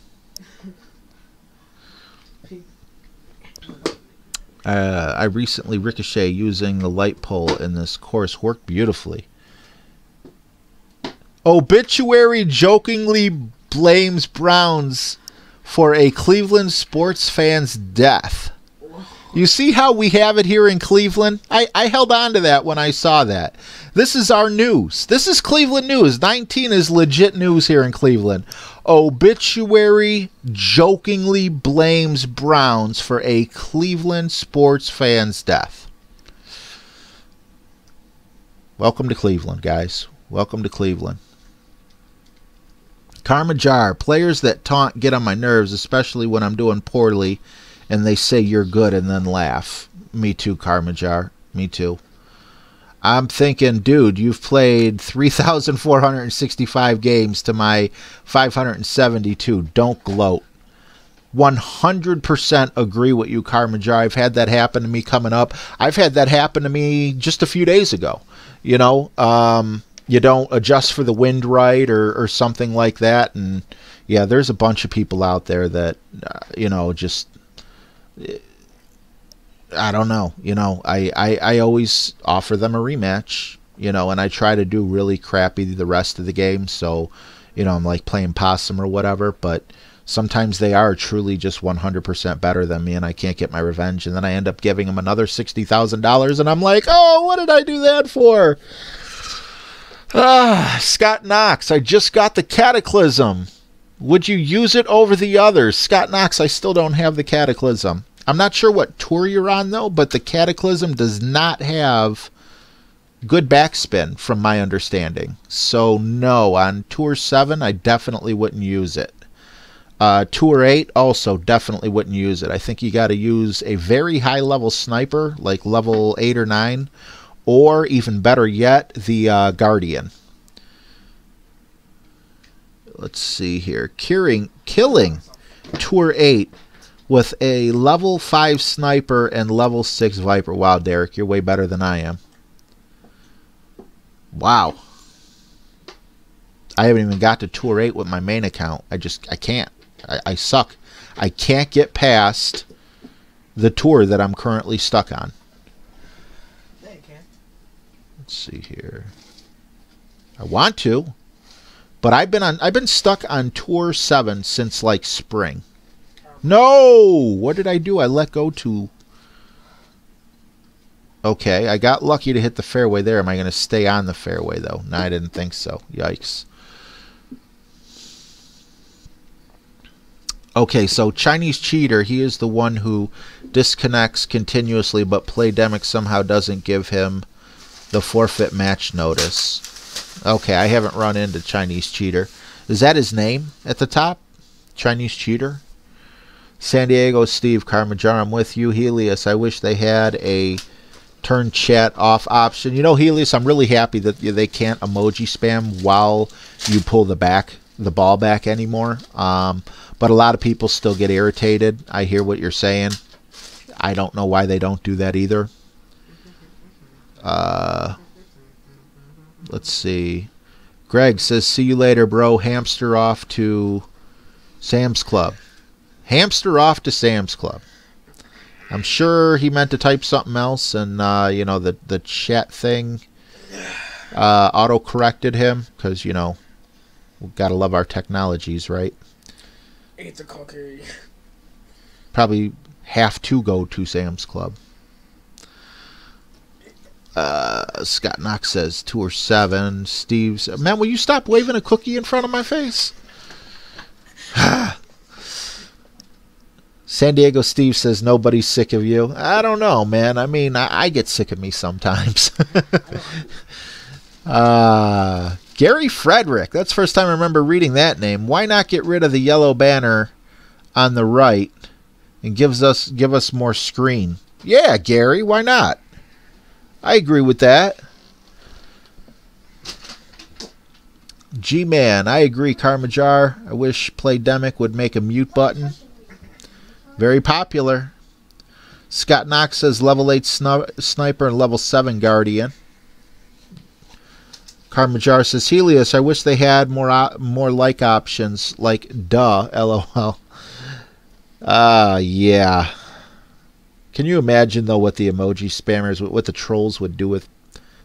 I recently ricochet using the light pole in this course. Worked beautifully. Obituary jokingly blames Browns for a Cleveland sports fan's death. You see how we have it here in Cleveland? I held on to that when I saw that. This is our news. This is Cleveland news. 19 is legit news here in Cleveland. Obituary jokingly blames Browns for a Cleveland sports fan's death. Welcome to Cleveland, guys. Welcome to Cleveland. Karma Jar. Players that taunt get on my nerves, especially when I'm doing poorly and they say you're good and then laugh. Me too, Karma Jar. Me too. I'm thinking, dude, you've played 3,465 games to my 572. Don't gloat. 100% agree with you, Karma Jar. I've had that happen to me coming up. I've had that happen to me just a few days ago. You know, you don't adjust for the wind right or something like that. And, yeah, there's a bunch of people out there that, you know, just... I don't know. You know, I always offer them a rematch, you know, and I try to do really crappy the rest of the game. So, you know, I'm like playing possum or whatever, but sometimes they are truly just 100% better than me and I can't get my revenge. And then I end up giving them another $60,000 and I'm like, oh, what did I do that for? Scott Knox, I just got the Cataclysm. Would you use it over the others? Scott Knox, I still don't have the Cataclysm. I'm not sure what tour you're on, though, but the Cataclysm does not have good backspin, from my understanding. So, no, on Tour 7, I definitely wouldn't use it. Tour 8, also definitely wouldn't use it. I think you got to use a very high-level sniper, like level 8 or 9, or, even better yet, the Guardian. Let's see here. Killing Tour 8 with a level 5 sniper and level 6 Viper. Wow, Derek, you're way better than I am. Wow. I haven't even got to Tour 8 with my main account. I can't. I suck. I can't get past the tour that I'm currently stuck on. Yeah, you can. Let's see here. I want to, but I've been stuck on Tour 7 since like spring. No! What did I do? I let go to... Okay, I got lucky to hit the fairway there. Am I going to stay on the fairway, though? No, I didn't think so. Yikes. Okay, so Chinese Cheater, he is the one who disconnects continuously, but Playdemic somehow doesn't give him the forfeit match notice. Okay, I haven't run into Chinese Cheater. Is that his name at the top? Chinese Cheater? San Diego Steve Carmajar, I'm with you. Helios, I wish they had a turn chat off option. You know, Helios, I'm really happy that they can't emoji spam while you pull the ball back anymore. But a lot of people still get irritated. I hear what you're saying. I don't know why they don't do that either. Let's see. Greg says, see you later, bro. Hamster off to Sam's Club. Hamster off to Sam's Club. I'm sure he meant to type something else, and you know, the chat thing auto corrected him, because you know, we've got to love our technologies, right? It's a cocker. Probably have to go to Sam's Club. Scott Knox says Tour 7. Steve's, man, will you stop waving a cookie in front of my face? San Diego Steve says nobody's sick of you. I don't know, man. I mean, I get sick of me sometimes. Gary Frederick. That's the first time I remember reading that name. Why not get rid of the yellow banner on the right and give us more screen? Yeah, Gary, why not? I agree with that. G-Man, I agree, Carmajar. I wish Playdemic would make a mute button. Very popular. Scott Knox says level 8 sniper and level 7 guardian. Carmajar says Helios, I wish they had more like options like duh, lol. Yeah. Can you imagine though what the emoji spammers, what the trolls would do with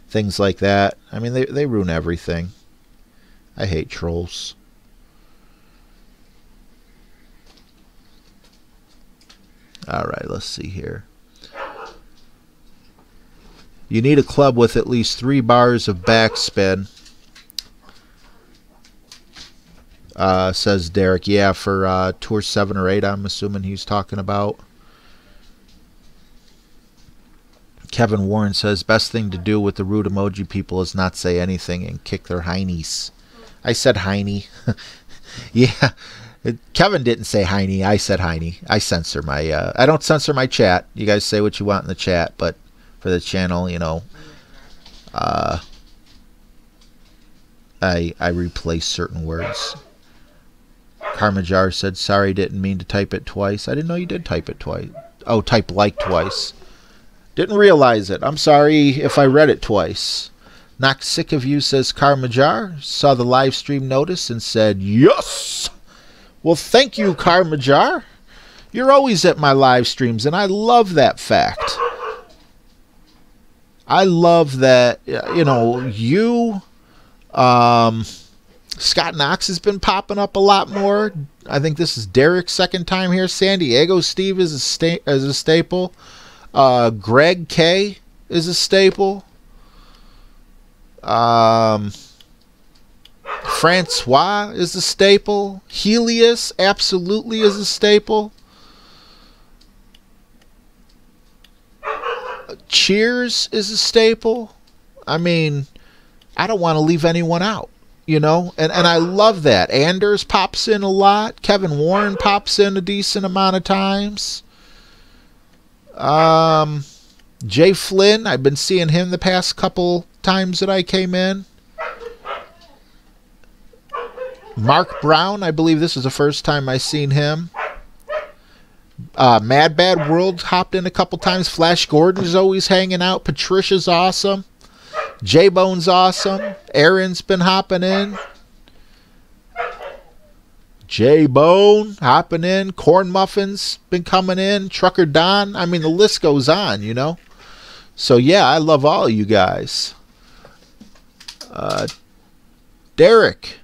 things like that? I mean, they ruin everything. I hate trolls. Alright, let's see here. You need a club with at least 3 bars of backspin. Says Derek. Yeah, for Tour 7 or 8, I'm assuming he's talking about. Kevin Warren says, best thing to do with the rude emoji people is not say anything and kick their heinies. I said heiny. Yeah. Kevin didn't say heiny. I said heiny. I censor my... I don't censor my chat. You guys say what you want in the chat, but for the channel, you know, I replace certain words. Carmajar said, sorry, didn't mean to type it twice. I didn't know you did type it twice. Oh, type like twice. Didn't realize it. I'm sorry if I read it twice. Not sick of you, says Carmajar. Saw the live stream notice and said, yes! Well, thank you, Carmajar. You're always at my live streams, and I love that fact. I love that, you know, you, Scott Knox has been popping up a lot more. I think this is Derek's second time here. San Diego Steve is a staple. Greg K is a staple. Francois is a staple. Helios absolutely is a staple. Cheers is a staple. I mean, I don't want to leave anyone out, you know, and I love that. Anders pops in a lot. Kevin Warren pops in a decent amount of times. Jay Flynn, I've been seeing him the past couple times that I came in. Mark Brown, I believe this is the first time I've seen him. Mad Bad World hopped in a couple times. Flash Gordon's always hanging out. Patricia's awesome. J-Bone's awesome. Aaron's been hopping in. J-Bone hopping in. Corn Muffin's been coming in. Trucker Don. I mean, the list goes on, you know. So, yeah, I love all of you guys. Derek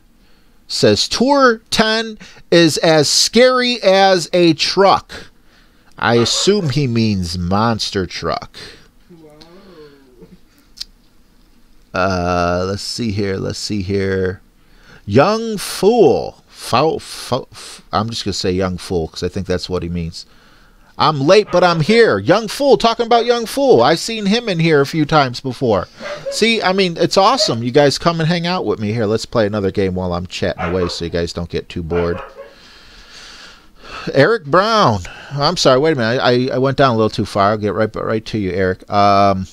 says, Tour 10 is as scary as a truck. I assume he means monster truck. Let's see here. Young Fool. I'm just going to say Young Fool because I think that's what he means. I'm late, but I'm here. Young Fool, talking about Young Fool. I've seen him in here a few times before. See, I mean, it's awesome. You guys come and hang out with me here. Let's play another game while I'm chatting away so you guys don't get too bored. Eric Brown. I'm sorry, wait a minute. I went down a little too far. I'll get right to you, Eric. Rob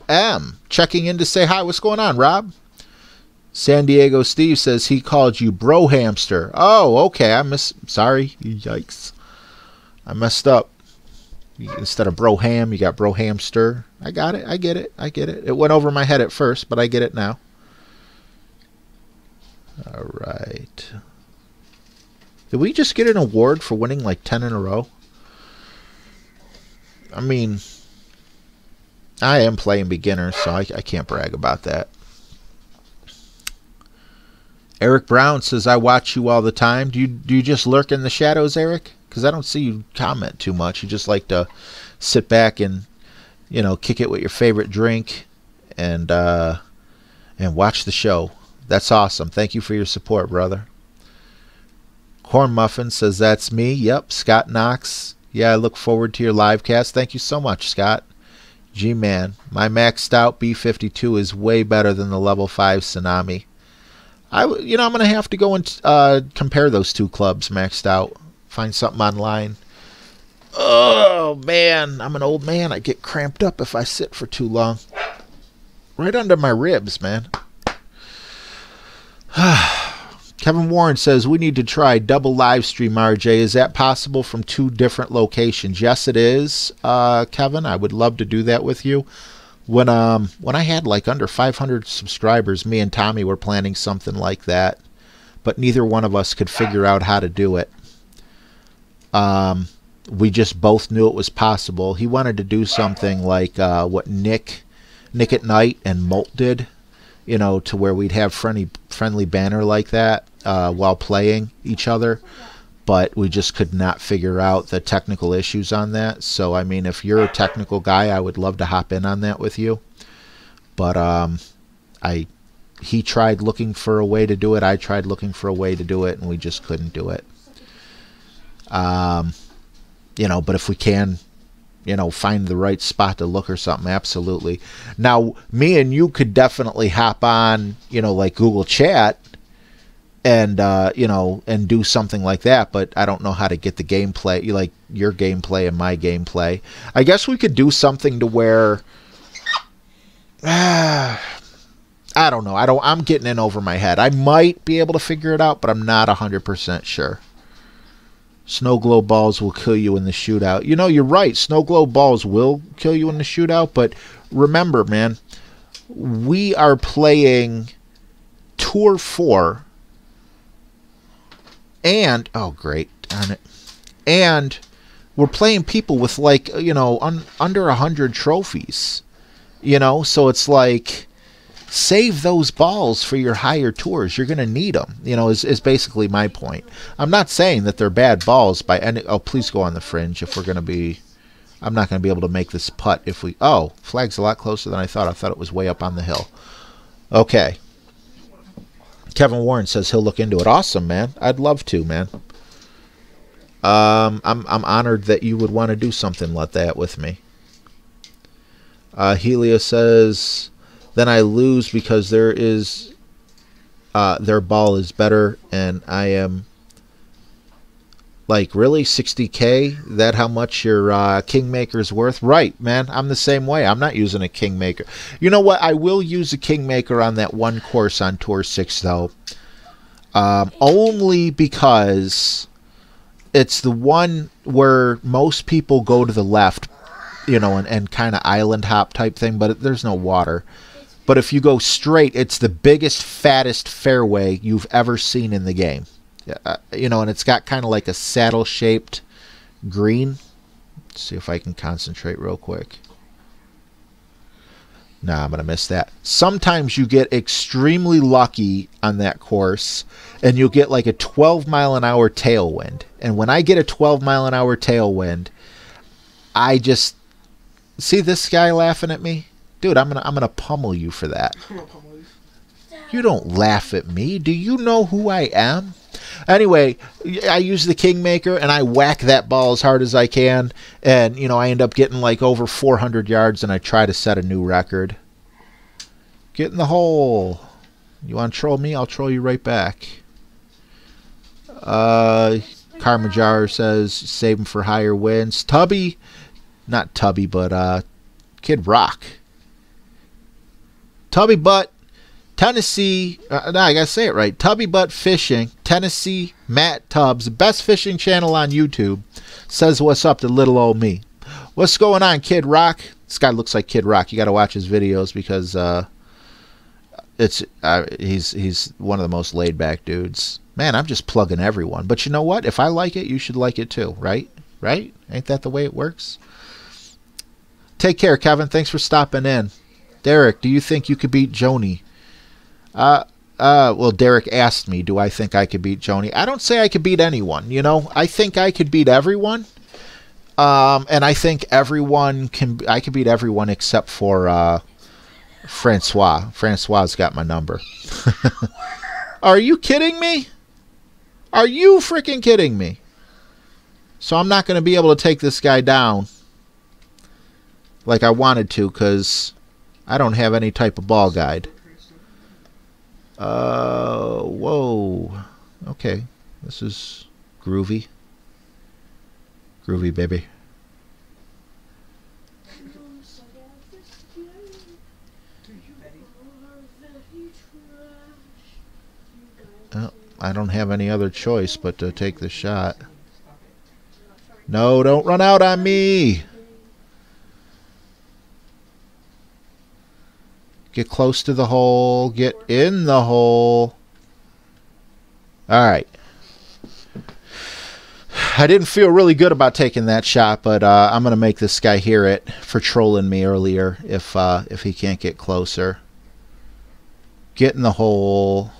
M. checking in to say hi. What's going on, Rob? San Diego Steve says he called you Bro Hamster. Oh, okay. Sorry. Yikes. I messed up. Instead of Bro Ham, you got Bro Hamster. I got it. I get it. It went over my head at first, but I get it now. All right. Did we just get an award for winning like 10 in a row? I mean, I am playing beginner, so I can't brag about that. Eric Brown says, I watch you all the time. Do you just lurk in the shadows, Eric? Because I don't see you comment too much. You just like to sit back and, you know, kick it with your favorite drink and watch the show. That's awesome. Thank you for your support, brother. Corn Muffin says, that's me. Yep, Scott Knox. Yeah, I look forward to your live cast. Thank you so much, Scott. G-Man, my maxed out B-52 is way better than the level 5 Tsunami. I'm going to have to go and compare those two clubs maxed out. Find something online. Oh, man. I'm an old man. I get cramped up if I sit for too long. Right under my ribs, man. Kevin Warren says, we need to try double live stream, RJ. Is that possible from 2 different locations? Yes, it is, Kevin. I would love to do that with you. When I had like under 500 subscribers, me and Tommy were planning something like that, but neither one of us could figure out how to do it. We just both knew it was possible. He wanted to do something like what Nick at Night and Molt did, you know, to where we'd have friendly banner like that while playing each other. But we just could not figure out the technical issues on that. So, I mean, if you're a technical guy, I would love to hop in on that with you. But he tried looking for a way to do it. I tried looking for a way to do it, and we just couldn't do it. You know, but if we can, you know, find the right spot to look or something, absolutely. Now, me and you could definitely hop on, you know, like Google Chat and you know, and do something like that, but I don't know how to get the gameplay, like your gameplay and my gameplay. I guess we could do something to where I don't know. I'm getting in over my head. I might be able to figure it out, but I'm not 100% sure. Snow globe balls will kill you in the shootout. You know, you're right. Snow globe balls will kill you in the shootout, but remember, man, we are playing Tour 4. And, oh, great, darn it. And we're playing people with, like, you know, under 100 trophies. You know, so it's like, save those balls for your higher tours. You're going to need them, you know, is basically my point. I'm not saying that they're bad balls by any... Oh, please go on the fringe if we're going to be... I'm not going to be able to make this putt if we... Oh, flag's a lot closer than I thought. I thought it was way up on the hill. Okay. Kevin Warren says he'll look into it. Awesome, man. I'd love to, man. I'm honored that you would want to do something like that with me. Helia says, then I lose because their ball is better, and I am like, really, 60K? That how much your Kingmaker's worth? Right, man. I'm the same way. I'm not using a Kingmaker. You know what? I will use a Kingmaker on that one course on Tour 6, though. Only because it's the one where most people go to the left, you know, and kind of island hop type thing, but there's no water. But if you go straight, it's the biggest, fattest fairway you've ever seen in the game. You know, and it's got kind of like a saddle-shaped green. Let's see if I can concentrate real quick. Nah, I'm going to miss that. Sometimes you get extremely lucky on that course, and you'll get like a 12-mile-an-hour tailwind. And when I get a 12-mile-an-hour tailwind, I just... See this guy laughing at me? Dude, I'm gonna pummel you for that. You don't laugh at me. Do you know who I am? Anyway, I use the Kingmaker, and I whack that ball as hard as I can. And, you know, I end up getting like over 400 yards, and I try to set a new record. Get in the hole. You want to troll me? I'll troll you right back. Karmajar says, save him for higher wins. Tubby, not Tubby, but Kid Rock. Tubby Butt, Tennessee, no, I gotta say it right. Tubby Butt Fishing, Tennessee, Matt Tubbs, best fishing channel on YouTube, says what's up to little old me. What's going on, Kid Rock? This guy looks like Kid Rock. You gotta watch his videos because he's one of the most laid back dudes. Man, I'm just plugging everyone. But you know what? If I like it, you should like it too, right? Right? Ain't that the way it works? Take care, Kevin. Thanks for stopping in. Derek, do you think you could beat Joni? Well, Derek asked me, do I think I could beat Joni? I don't say I could beat anyone, you know? I think I could beat everyone. And I think I could beat everyone except for Francois. Francois's got my number. Are you kidding me? Are you freaking kidding me? So I'm not going to be able to take this guy down like I wanted to because I don't have any type of ball guide. Whoa. Okay. This is groovy. Groovy, baby. Oh, I don't have any other choice but to take the shot. No, don't run out on me. Get close to the hole. Get in the hole. All right. I didn't feel really good about taking that shot, but I'm going to make this guy hear it for trolling me earlier if he can't get closer. Get in the hole.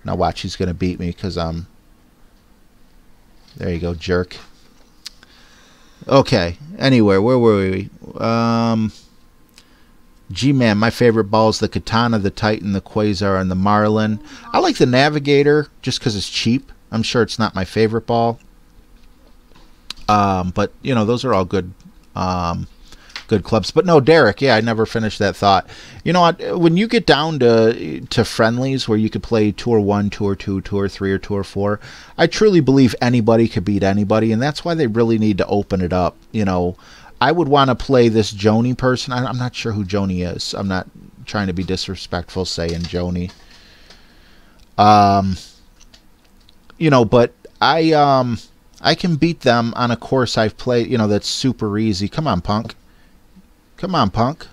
Now watch, he's going to beat me because I'm... There you go, jerk. Okay. Anyway, where were we? G-Man, my favorite ball is the Katana, the Titan, the Quasar, and the Marlin. I like the Navigator just because it's cheap. I'm sure it's not my favorite ball. But, you know, those are all good good clubs. But no, Derek, yeah, I never finished that thought. You know what? When you get down to friendlies where you could play Tour 1, Tour 2, Tour 3, or Tour 4, I truly believe anybody could beat anybody, and that's why they really need to open it up. You know, I would want to play this Joni person. I'm not sure who Joni is. I'm not trying to be disrespectful saying Joni. You know, but I can beat them on a course I've played, you know, that's super easy. Come on, punk. Come on, punk.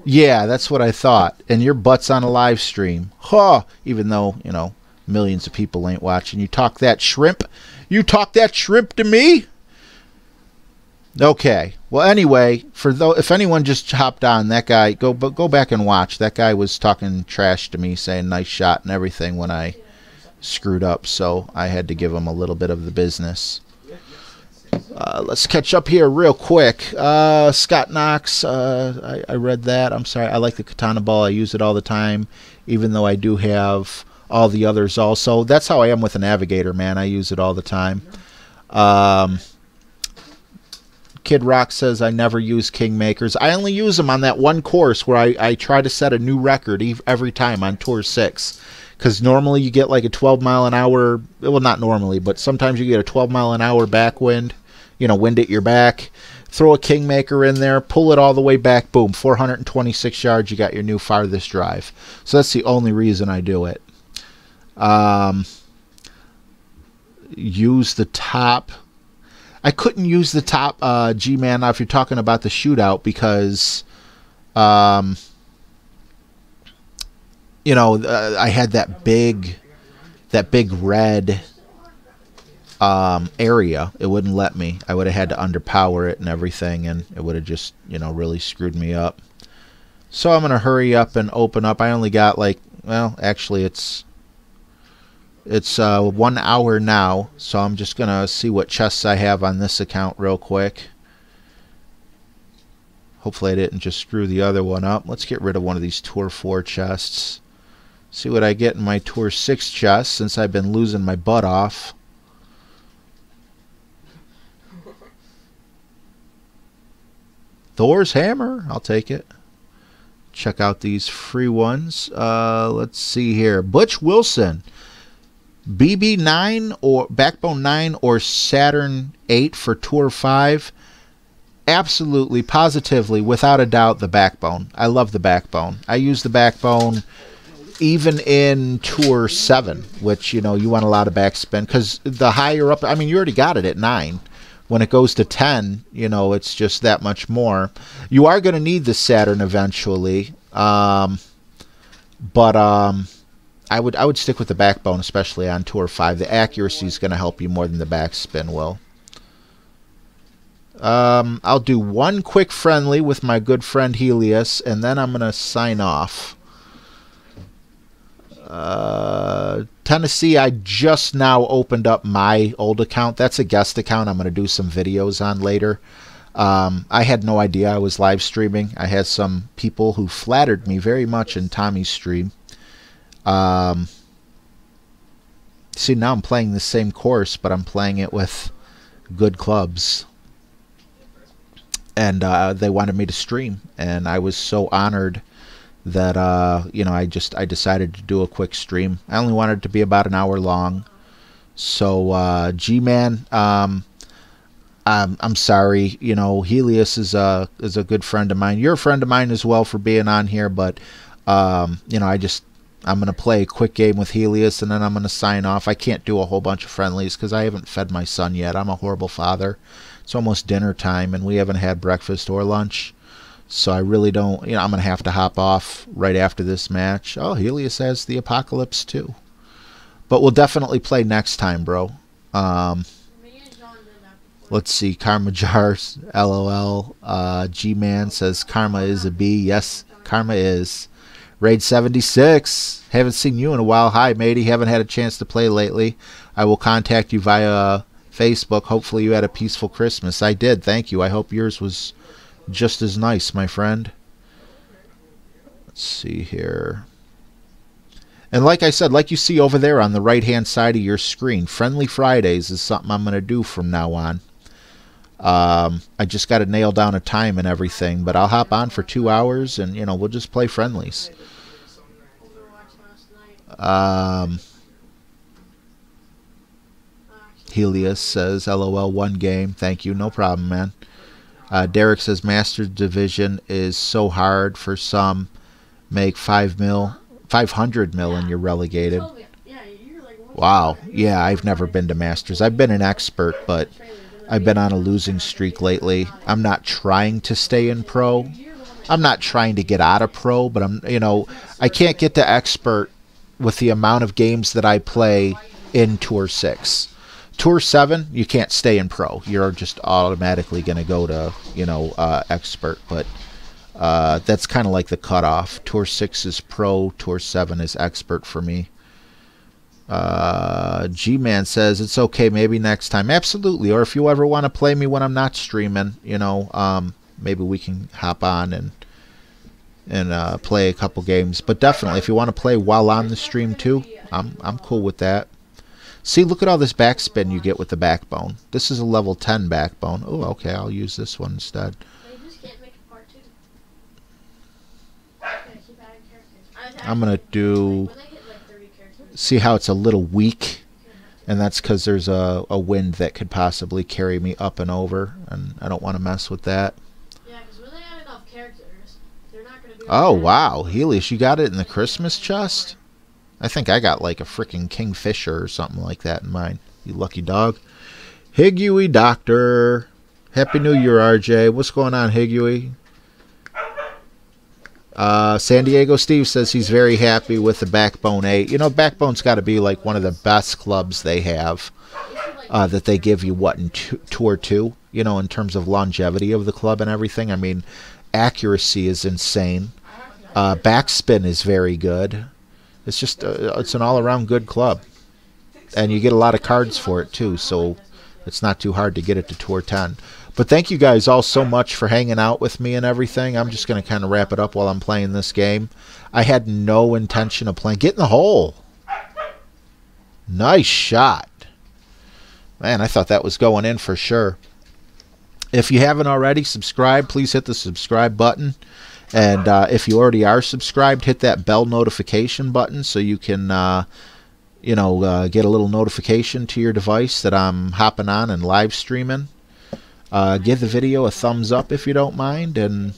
Yeah, that's what I thought. And your butt's on a live stream. Huh. Even though, you know, millions of people ain't watching. You talk that shrimp? You talk that shrimp to me? Okay. Well, anyway, if anyone just hopped on, that guy, go back and watch. That guy was talking trash to me, saying nice shot and everything when I screwed up, so I had to give him a little bit of the business. Let's catch up here real quick. Scott Knox, I read that. I'm sorry. I like the Katana ball. I use it all the time, even though I do have all the others also. That's how I am with a Navigator, man. I use it all the time. Kid Rock says I never use Kingmakers. I only use them on that one course where I try to set a new record every time on Tour 6. Because normally you get like a 12-mile-an-hour, well, not normally, but sometimes you get a 12-mile-an-hour backwind, you know, wind at your back. Throw a Kingmaker in there, pull it all the way back, boom, 426 yards, you got your new farthest drive. So that's the only reason I do it. use the top. I couldn't use the top G-Man now if you're talking about the shootout because, you know, I had that big red area. It wouldn't let me. I would have had to underpower it and everything, and it would have just, you know, really screwed me up. So I'm going to hurry up and open up. I only got like, well, actually it's 1 hour now, so I'm just going to see what chests I have on this account real quick. Hopefully I didn't just screw the other one up. Let's get rid of one of these Tour 4 chests. See what I get in my Tour 6 chest since I've been losing my butt off. Thor's hammer, I'll take it. Check out these free ones. Let's see here. Butch Wilson, BB9 or Backbone 9 or Saturn 8 for Tour 5. Absolutely, positively, without a doubt, the Backbone. I love the Backbone. I use the Backbone even in Tour 7, which, you know, you want a lot of backspin because the higher up, I mean, you already got it at 9. When it goes to 10, you know, it's just that much more. You are going to need the Saturn eventually, but I would stick with the Backbone, especially on Tour 5. The accuracy is going to help you more than the backspin will. I'll do one quick friendly with my good friend Helios, and then I'm going to sign off. Tennessee, I just now opened up my old account. That's a guest account I'm going to do some videos on later. I had no idea I was live streaming. I had some people who flattered me very much in Tommy's stream. See, now I'm playing the same course, but I'm playing it with good clubs. And they wanted me to stream, and I was so honored that you know, I decided to do a quick stream. I only wanted it to be about an hour long. So G-Man, I'm sorry, you know, Helios is a good friend of mine. You're a friend of mine as well for being on here, but you know, I'm going to play a quick game with Helios and then I'm going to sign off. I can't do a whole bunch of friendlies because I haven't fed my son yet. I'm a horrible father. It's almost dinner time and we haven't had breakfast or lunch. So I really don't, you know, I'm going to have to hop off right after this match. Oh, Helios has the Apocalypse too. But we'll definitely play next time, bro. Let's see, Karma Jars, LOL. G-Man says Karma is a B. Yes, Karma is. Raid 76. Haven't seen you in a while. Hi, matey. Haven't had a chance to play lately. I will contact you via Facebook. Hopefully you had a peaceful Christmas. I did. Thank you. I hope yours was just as nice, my friend. Let's see here. And like I said, like you see over there on the right-hand side of your screen, Friendly Fridays is something I'm going to do from now on. I just got to nail down a time and everything, but I'll hop on for 2 hours and, you know, we'll just play friendlies. Helios says, LOL, one game. Thank you. No problem, man. Derek says, Master Division is so hard for some. Make 500 mil and you're relegated. Wow. Yeah, I've never been to Masters. I've been an expert, but I've been on a losing streak lately. I'm not trying to stay in pro. I'm not trying to get out of pro, but I'm, you know, I can't get to expert with the amount of games that I play in Tour 6. Tour 7, you can't stay in pro. You're just automatically going to go to, you know, expert. But that's kind of like the cutoff. Tour 6 is pro. Tour 7 is expert for me. G-Man says, it's okay, maybe next time. Absolutely. Or if you ever want to play me when I'm not streaming, you know, maybe we can hop on and play a couple games. But definitely, if you want to play while on the stream too, I'm cool with that. See, look at all this backspin you get with the Backbone. This is a level 10 Backbone. Oh, okay, I'll use this one instead. I'm going to do... See how it's a little weak? And that's because there's a wind that could possibly carry me up and over. And I don't want to mess with that. Oh, wow. Helios, you got it in the Christmas chest? I think I got like a freaking Kingfisher or something like that in mine. You lucky dog. Higuey Doctor. Happy New Year, RJ. What's going on, Higuey? San Diego Steve says he's very happy with the Backbone 8. You know, Backbone's got to be like one of the best clubs they have. That they give you, what, in Tour 2? You know, in terms of longevity of the club and everything. I mean, accuracy is insane. Backspin is very good. It's just, it's an all-around good club. And you get a lot of cards for it, too, so it's not too hard to get it to Tour 10. But thank you guys all so much for hanging out with me and everything. I'm just going to kind of wrap it up while I'm playing this game. I had no intention of playing. Get in the hole. Nice shot. Man, I thought that was going in for sure. If you haven't already subscribed, please hit the subscribe button. And if you already are subscribed, hit that bell notification button so you can, you know, get a little notification to your device that I'm hopping on and live streaming. Give the video a thumbs up if you don't mind. And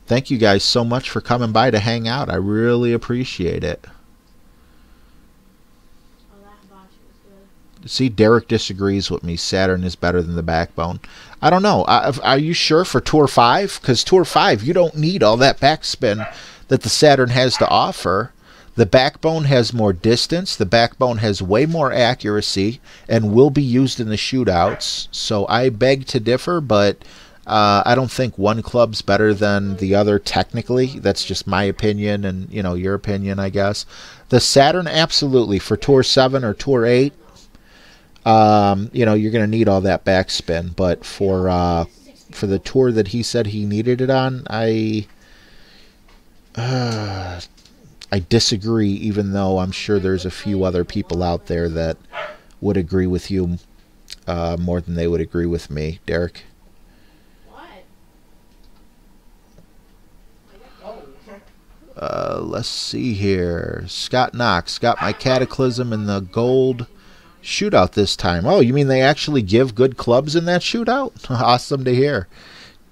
thank you guys so much for coming by to hang out. I really appreciate it. See, Derek disagrees with me. Saturn is better than the Backbone. I don't know. Are you sure for Tour 5? Because Tour 5, you don't need all that backspin that the Saturn has to offer. The Backbone has more distance. The Backbone has way more accuracy and will be used in the shootouts. So I beg to differ, but I don't think one club's better than the other technically. That's just my opinion and, you know, your opinion, I guess. The Saturn, absolutely. For Tour 7 or Tour 8, you know, you're going to need all that backspin. But for the tour that he said he needed it on, I disagree, even though I'm sure there's a few other people out there that would agree with you more than they would agree with me, Derek. Let's see here. Scott Knox got my Cataclysm in the gold shootout this time. Oh, you mean they actually give good clubs in that shootout? Awesome to hear.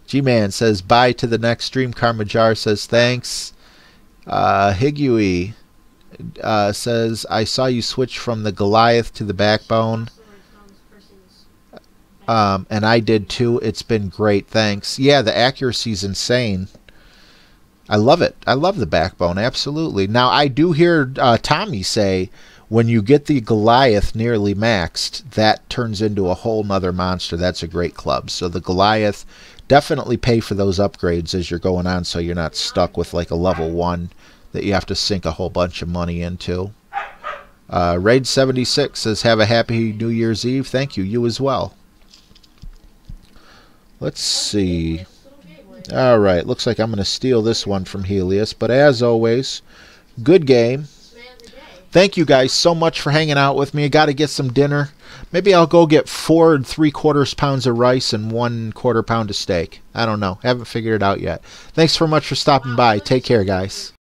G-Man says bye to the next stream. Karmajar says thanks. Higuey says I saw you switch from the Goliath to the Backbone. And I did too. It's been great. Thanks. Yeah, the accuracy's insane. I love it. I love the Backbone. Absolutely. Now, I do hear Tommy say when you get the Goliath nearly maxed, that turns into a whole nother monster. That's a great club. So the Goliath, definitely pay for those upgrades as you're going on so you're not stuck with like a level 1 that you have to sink a whole bunch of money into. Raid 76 says, have a happy New Year's Eve. Thank you. You as well. Let's see. All right. Looks like I'm going to steal this one from Helios. But as always, good game. Thank you guys so much for hanging out with me. I got to get some dinner. Maybe I'll go get 4 3/4 pounds of rice and 1/4 pound of steak. I don't know. Haven't figured it out yet. Thanks so much for stopping by. Take care, guys.